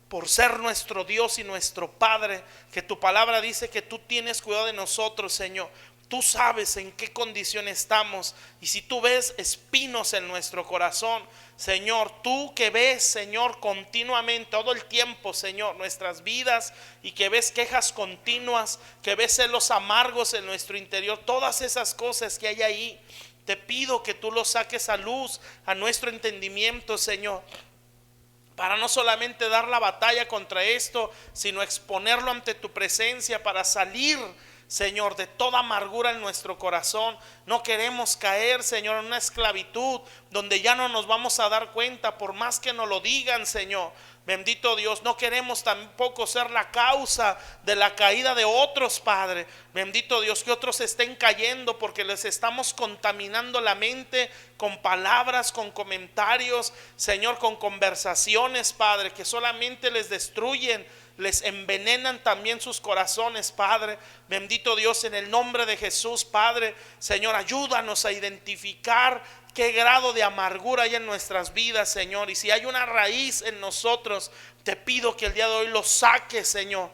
por ser nuestro Dios y nuestro Padre, que tu palabra dice que tú tienes cuidado de nosotros, Señor, tú sabes en qué condición estamos, y si tú ves espinos en nuestro corazón, Señor, tú que ves, Señor, continuamente, todo el tiempo, Señor, nuestras vidas, y que ves quejas continuas, que ves celos amargos en nuestro interior, todas esas cosas que hay ahí, te pido que tú los saques a luz, a nuestro entendimiento, Señor, para no solamente dar la batalla contra esto, sino exponerlo ante tu presencia para salir, Señor, de toda amargura en nuestro corazón. No queremos caer, Señor, en una esclavitud donde ya no nos vamos a dar cuenta por más que nos lo digan, Señor. Bendito Dios, no queremos tampoco ser la causa de la caída de otros, Padre. Bendito Dios, que otros estén cayendo porque les estamos contaminando la mente con palabras, con comentarios, Señor, con conversaciones, Padre, que solamente les destruyen, les envenenan también sus corazones, Padre. Bendito Dios, en el nombre de Jesús, Padre, Señor, ayúdanos a identificar qué grado de amargura hay en nuestras vidas, Señor. Y si hay una raíz en nosotros, te pido que el día de hoy lo saques, Señor.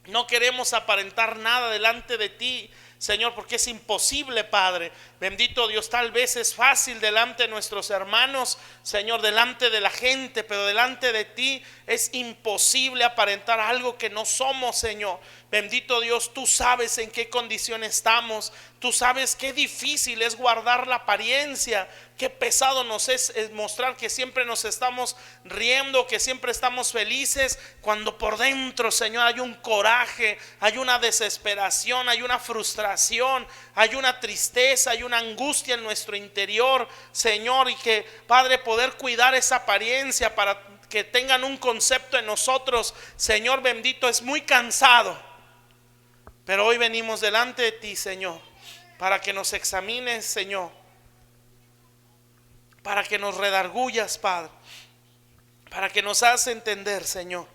No queremos aparentar nada delante de ti, Señor, porque es imposible, Padre. Bendito Dios, tal vez es fácil delante de nuestros hermanos, Señor, delante de la gente, pero delante de ti es imposible aparentar algo que no somos, Señor. Bendito Dios, tú sabes en qué condición estamos, tú sabes qué difícil es guardar la apariencia, qué pesado nos es mostrar que siempre nos estamos riendo, que siempre estamos felices, cuando por dentro, Señor, hay un coraje, hay una desesperación, hay una frustración, hay una tristeza, hay una angustia en nuestro interior, Señor, y que, Padre, poder cuidar esa apariencia para que tengan un concepto en nosotros, Señor bendito, es muy cansado. Pero hoy venimos delante de ti, Señor, para que nos examines, Señor, para que nos redargullas, Padre, para que nos hagas entender, Señor,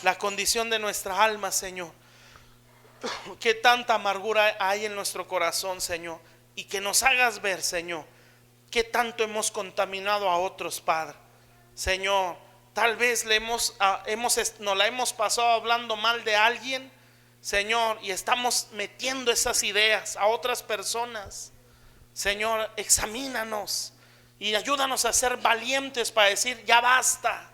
la condición de nuestra alma, Señor, qué tanta amargura hay en nuestro corazón, Señor, y que nos hagas ver, Señor, qué tanto hemos contaminado a otros, Padre. Señor, tal vez nos la hemos pasado hablando mal de alguien, Señor, y estamos metiendo esas ideas a otras personas. Señor, examínanos y ayúdanos a ser valientes para decir: ya basta,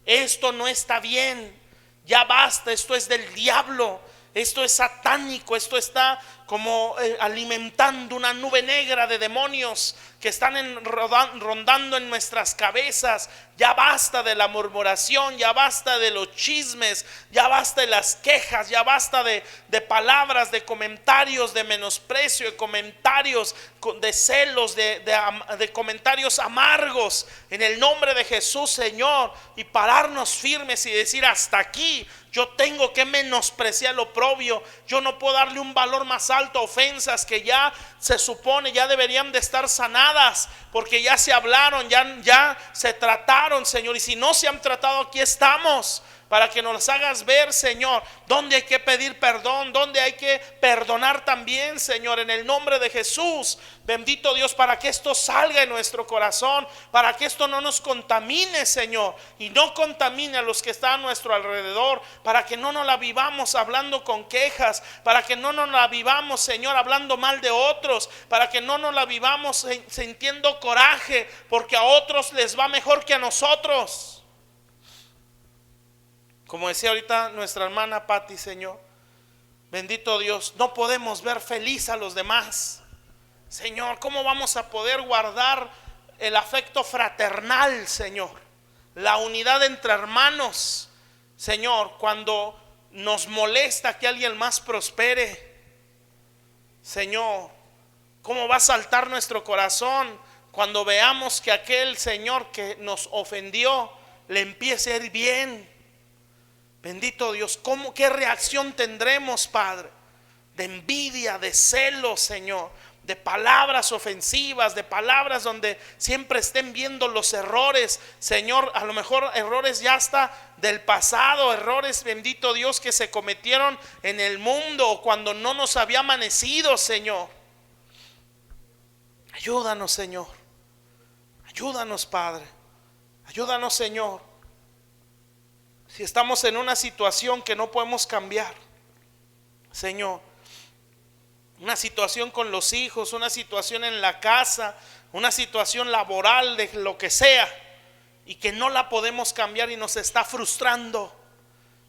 esto no está bien, ya basta, esto es del diablo, esto es satánico, esto está como alimentando una nube negra de demonios que están rondando en nuestras cabezas. Ya basta de la murmuración, ya basta de los chismes, ya basta de las quejas, ya basta de palabras, de comentarios de menosprecio, de comentarios de celos, de comentarios amargos. En el nombre de Jesús, Señor, y pararnos firmes y decir: hasta aquí. Yo tengo que menospreciar lo oprobio. Yo no puedo darle un valor más alto a ofensas que ya se supone ya deberían de estar sanadas, porque ya se hablaron, ya se trataron, Señor. Y si no se han tratado, aquí estamos para que nos hagas ver, Señor, dónde hay que pedir perdón, dónde hay que perdonar también, Señor, en el nombre de Jesús. Bendito Dios, para que esto salga en nuestro corazón, para que esto no nos contamine, Señor, y no contamine a los que están a nuestro alrededor, para que no nos la vivamos hablando con quejas, para que no nos la vivamos, Señor, hablando mal de otros, para que no nos la vivamos sintiendo coraje porque a otros les va mejor que a nosotros. Como decía ahorita nuestra hermana Patti, Señor, bendito Dios, no podemos ver feliz a los demás. Señor, ¿cómo vamos a poder guardar el afecto fraternal, Señor? La unidad entre hermanos, Señor, cuando nos molesta que alguien más prospere. Señor, ¿cómo va a saltar nuestro corazón cuando veamos que aquel Señor que nos ofendió le empiece a ir bien? Bendito Dios, ¿qué reacción tendremos, Padre? De envidia, de celos, Señor, de palabras ofensivas, de palabras donde siempre estén viendo los errores, Señor, a lo mejor errores ya hasta del pasado, errores, bendito Dios, que se cometieron en el mundo o cuando no nos había amanecido, Señor. Ayúdanos, Señor. Ayúdanos, Padre. Ayúdanos, Señor. Si estamos en una situación que no podemos cambiar, Señor, una situación con los hijos, una situación en la casa, una situación laboral, de lo que sea, y que no la podemos cambiar y nos está frustrando,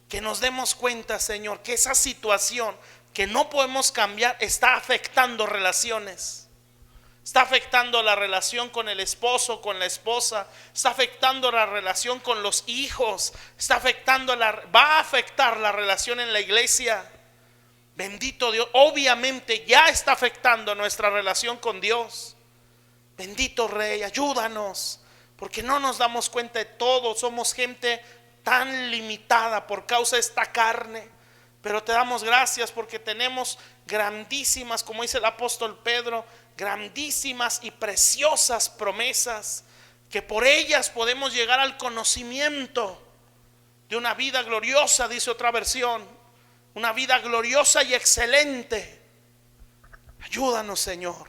que nos demos cuenta, Señor, que esa situación que no podemos cambiar está afectando relaciones. Está afectando la relación con el esposo, con la esposa. Está afectando la relación con los hijos. Va a afectar la relación en la iglesia. Bendito Dios, obviamente ya está afectando nuestra relación con Dios. Bendito Rey, ayúdanos, porque no nos damos cuenta de todo. Somos gente tan limitada por causa de esta carne. Pero te damos gracias porque tenemos grandísimas, como dice el apóstol Pedro, grandísimas y preciosas promesas, que por ellas podemos llegar al conocimiento de una vida gloriosa, dice otra versión. Una vida gloriosa y excelente. Ayúdanos, Señor,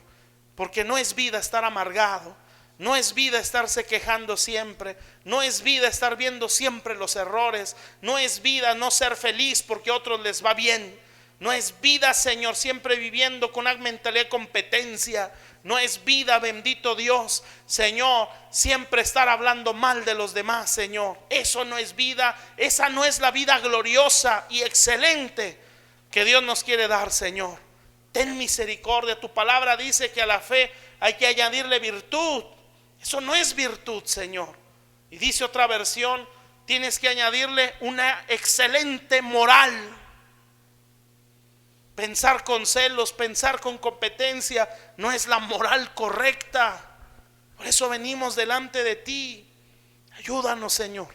porque no es vida estar amargado, no es vida estarse quejando siempre, no es vida estar viendo siempre los errores, no es vida no ser feliz porque a otros les va bien, no es vida, Señor, siempre viviendo con una mentalidad de competencia, no es vida, bendito Dios, Señor, siempre estar hablando mal de los demás, Señor. Eso no es vida, esa no es la vida gloriosa y excelente que Dios nos quiere dar, Señor. Ten misericordia, tu palabra dice que a la fe hay que añadirle virtud. Eso no es virtud, Señor. Y dice otra versión, tienes que añadirle una excelente moral. Pensar con celos, pensar con competencia, no es la moral correcta. Por eso venimos delante de ti. Ayúdanos, Señor,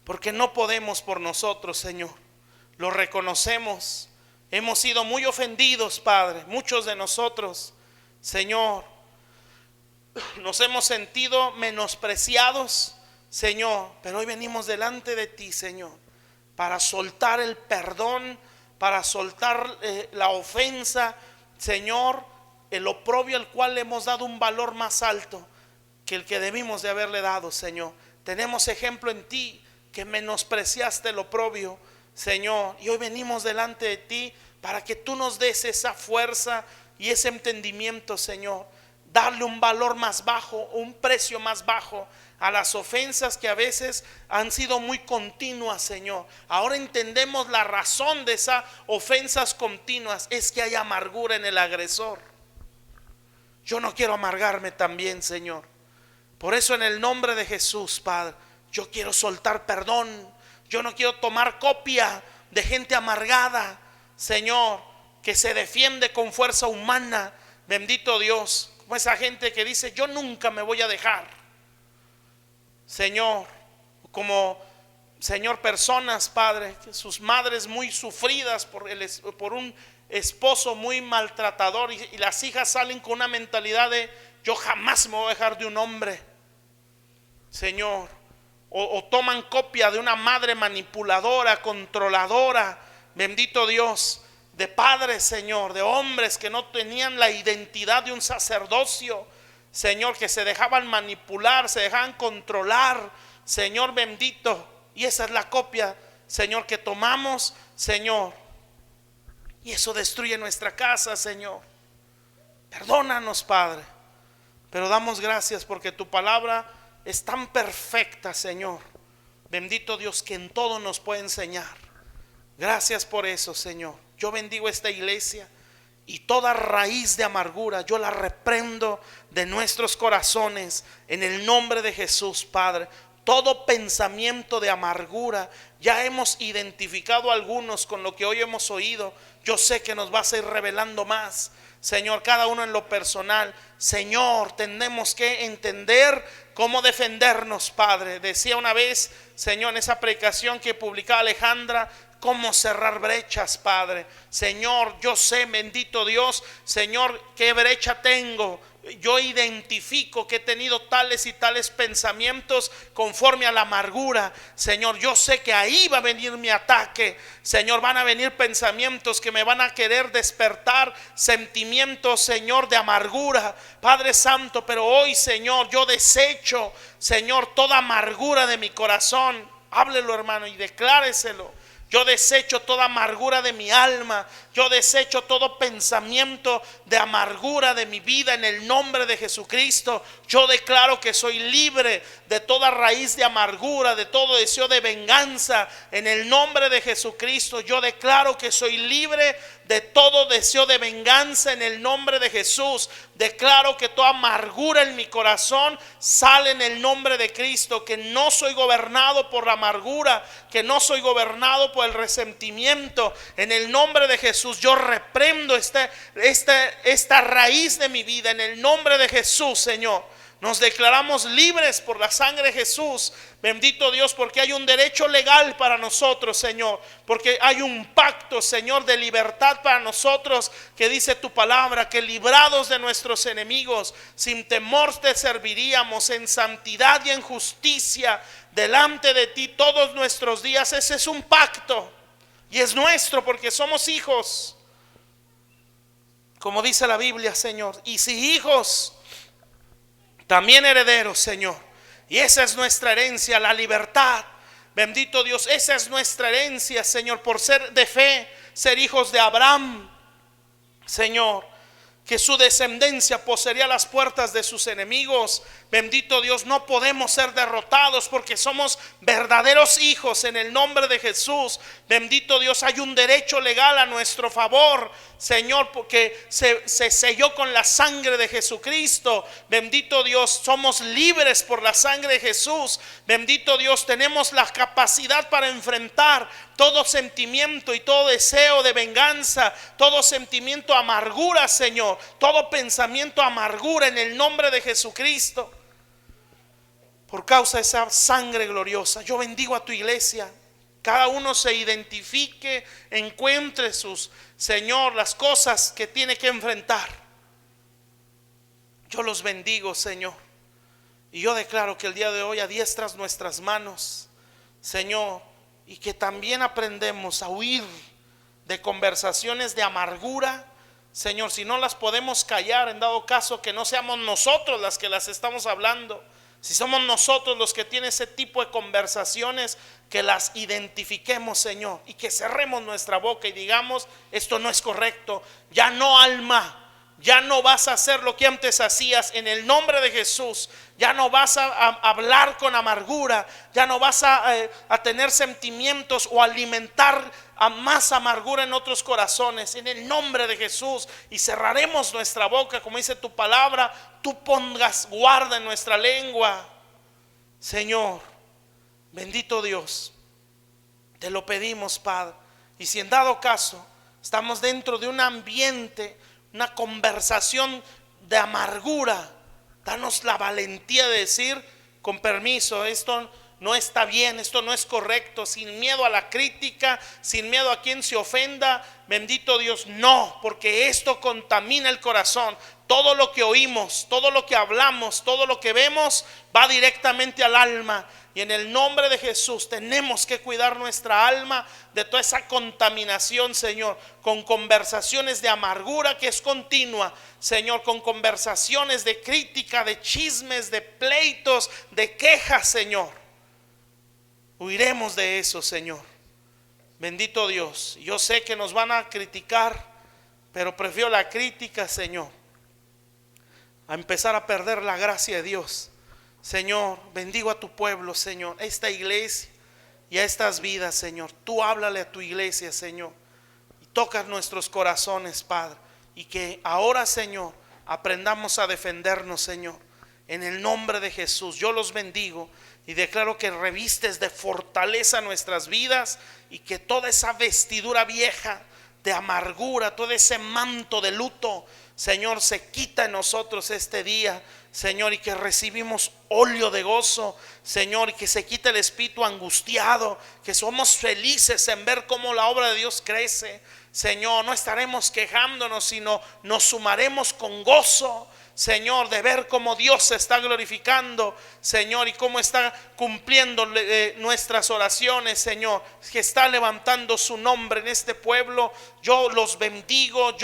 porque no podemos por nosotros, Señor. Lo reconocemos. Hemos sido muy ofendidos, Padre, muchos de nosotros, Señor. Nos hemos sentido menospreciados, Señor, pero hoy venimos delante de ti, Señor, para soltar el perdón, para soltar la ofensa, Señor, el oprobio al cual le hemos dado un valor más alto que el que debimos de haberle dado, Señor. Tenemos ejemplo en ti que menospreciaste el oprobio, Señor, y hoy venimos delante de ti para que tú nos des esa fuerza y ese entendimiento, Señor. Darle un valor más bajo, un precio más bajo a las ofensas que a veces han sido muy continuas, Señor. Ahora entendemos la razón de esas ofensas continuas, es que hay amargura en el agresor. Yo no quiero amargarme también, Señor. Por eso en el nombre de Jesús, Padre, yo quiero soltar perdón. Yo no quiero tomar copia de gente amargada, Señor, que se defiende con fuerza humana. Bendito Dios, como esa gente que dice yo nunca me voy a dejar, Señor. Como, Señor, personas, Padre, que sus madres muy sufridas por un esposo muy maltratador, y las hijas salen con una mentalidad de yo jamás me voy a dejar de un hombre, Señor. O toman copia de una madre manipuladora, controladora, bendito Dios, de padres, Señor, de hombres que no tenían la identidad de un sacerdocio, Señor, que se dejaban manipular, se dejaban controlar, Señor bendito. Y esa es la copia, Señor, que tomamos, Señor, y eso destruye nuestra casa, Señor. Perdónanos, Padre, pero damos gracias porque tu palabra es tan perfecta, Señor. Bendito Dios, que en todo nos puede enseñar. Gracias por eso, Señor. Yo bendigo esta iglesia Y toda raíz de amargura yo la reprendo de nuestros corazones en el nombre de Jesús, Padre. Todo pensamiento de amargura, ya hemos identificado algunos con lo que hoy hemos oído. Yo sé que nos vas a ir revelando más, Señor, cada uno en lo personal. Señor, tenemos que entender cómo defendernos, Padre. Decía una vez, Señor, en esa predicación que publicaba Alejandra, cómo cerrar brechas, Padre. Señor, yo sé, bendito Dios, Señor, qué brecha tengo. Yo identifico que he tenido tales y tales pensamientos conforme a la amargura. Señor, yo sé que ahí va a venir mi ataque. Señor, van a venir pensamientos que me van a querer despertar sentimientos, Señor, de amargura, Padre Santo. Pero hoy, Señor, yo desecho, Señor, toda amargura de mi corazón. Háblelo, hermano, y decláreselo. Yo desecho toda amargura de mi alma. Yo desecho todo pensamiento de amargura de mi vida en el nombre de Jesucristo. Yo declaro que soy libre de toda raíz de amargura, de todo deseo de venganza en el nombre de Jesucristo. Yo declaro que soy libre de todo deseo de venganza en el nombre de Jesús. Declaro que toda amargura en mi corazón sale en el nombre de Cristo. Que no soy gobernado por la amargura, que no soy gobernado por el resentimiento. En el nombre de Jesús yo reprendo esta raíz de mi vida en el nombre de Jesús, Señor. Nos declaramos libres por la sangre de Jesús. Bendito Dios, porque hay un derecho legal para nosotros, Señor. Porque hay un pacto, Señor, de libertad para nosotros, que dice tu palabra, que librados de nuestros enemigos, sin temor te serviríamos en santidad y en justicia delante de ti todos nuestros días. Ese es un pacto y es nuestro porque somos hijos, como dice la Biblia, Señor. Y si hijos, también herederos, Señor. Y esa es nuestra herencia, la libertad. Bendito Dios, esa es nuestra herencia, Señor, por ser de fe, ser hijos de Abraham, Señor. Que su descendencia poseería las puertas de sus enemigos. Bendito Dios, no podemos ser derrotados porque somos verdaderos hijos en el nombre de Jesús. Bendito Dios, hay un derecho legal a nuestro favor, Señor, porque se selló con la sangre de Jesucristo. Bendito Dios, somos libres por la sangre de Jesús. Bendito Dios, tenemos la capacidad para enfrentar todo sentimiento y todo deseo de venganza, todo sentimiento de amargura, Señor, todo pensamiento de amargura en el nombre de Jesucristo. Por causa de esa sangre gloriosa, yo bendigo a tu iglesia. Cada uno se identifique, encuentre sus, Señor, las cosas que tiene que enfrentar. Yo los bendigo, Señor. Y yo declaro que el día de hoy adiestras nuestras manos, Señor, y que también aprendemos a huir de conversaciones de amargura, Señor. Si no las podemos callar, en dado caso que no seamos nosotros las que las estamos hablando. Si somos nosotros los que tienen ese tipo de conversaciones, que las identifiquemos, Señor, y que cerremos nuestra boca y digamos: esto no es correcto. Ya no, alma, ya no vas a hacer lo que antes hacías en el nombre de Jesús. Ya no vas a hablar con amargura. Ya no vas a tener sentimientos o alimentar a más amargura en otros corazones, en el nombre de Jesús. Y cerraremos nuestra boca, como dice tu palabra. Tú pongas guarda en nuestra lengua, Señor. Bendito Dios, te lo pedimos, Padre. Y si en dado caso estamos dentro de un ambiente, una conversación de amargura, danos la valentía de decir: con permiso, esto no está bien, esto no es correcto, sin miedo a la crítica, sin miedo a quien se ofenda. Bendito Dios, no, porque esto contamina el corazón. Todo lo que oímos, todo lo que hablamos, todo lo que vemos va directamente al alma. Y en el nombre de Jesús tenemos que cuidar nuestra alma de toda esa contaminación, Señor, con conversaciones de amargura que es continua, Señor, con conversaciones de crítica, de chismes, de pleitos, de quejas, Señor. Huiremos de eso, Señor. Bendito Dios. Yo sé que nos van a criticar, pero prefiero la crítica, Señor, a empezar a perder la gracia de Dios. Señor, bendigo a tu pueblo, Señor, a esta iglesia y a estas vidas, Señor. Tú háblale a tu iglesia, Señor, y tocas nuestros corazones, Padre, y que ahora, Señor, aprendamos a defendernos, Señor. En el nombre de Jesús, yo los bendigo y declaro que revistes de fortaleza nuestras vidas y que toda esa vestidura vieja de amargura, todo ese manto de luto, Señor, se quita en nosotros este día, Señor, y que recibimos óleo de gozo, Señor, y que se quite el espíritu angustiado, que somos felices en ver cómo la obra de Dios crece, Señor. No estaremos quejándonos, sino nos sumaremos con gozo, Señor, de ver cómo Dios se está glorificando, Señor, y cómo está cumpliendo nuestras oraciones, Señor, que está levantando su nombre en este pueblo. Yo los bendigo,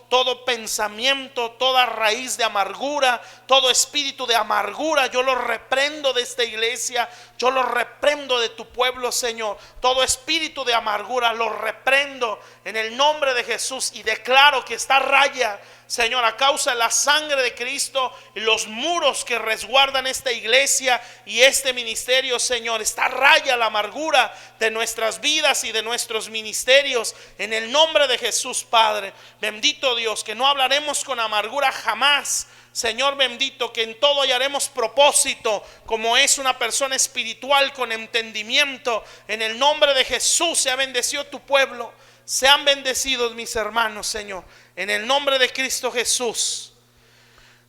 todo pensamiento, toda raíz de amargura, todo espíritu de amargura, yo lo reprendo de esta iglesia, yo lo reprendo de tu pueblo, Señor. Todo espíritu de amargura lo reprendo en el nombre de Jesús y declaro que está raya, Señor, a causa de la sangre de Cristo y los muros que resguardan esta iglesia y este ministerio, Señor, está raya la amargura de nuestras vidas y de nuestros ministerios. En el nombre de Jesús, Padre, bendito Dios, que no hablaremos con amargura jamás. Señor bendito, que en todo hallaremos propósito, como es una persona espiritual con entendimiento. En el nombre de Jesús, sea bendecido tu pueblo. Sean bendecidos mis hermanos, Señor, en el nombre de Cristo Jesús.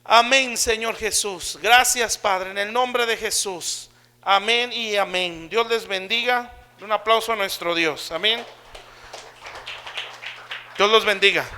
Amén, Señor Jesús. Gracias, Padre, en el nombre de Jesús. Amén y amén. Dios les bendiga. Un aplauso a nuestro Dios. Amén. Dios los bendiga.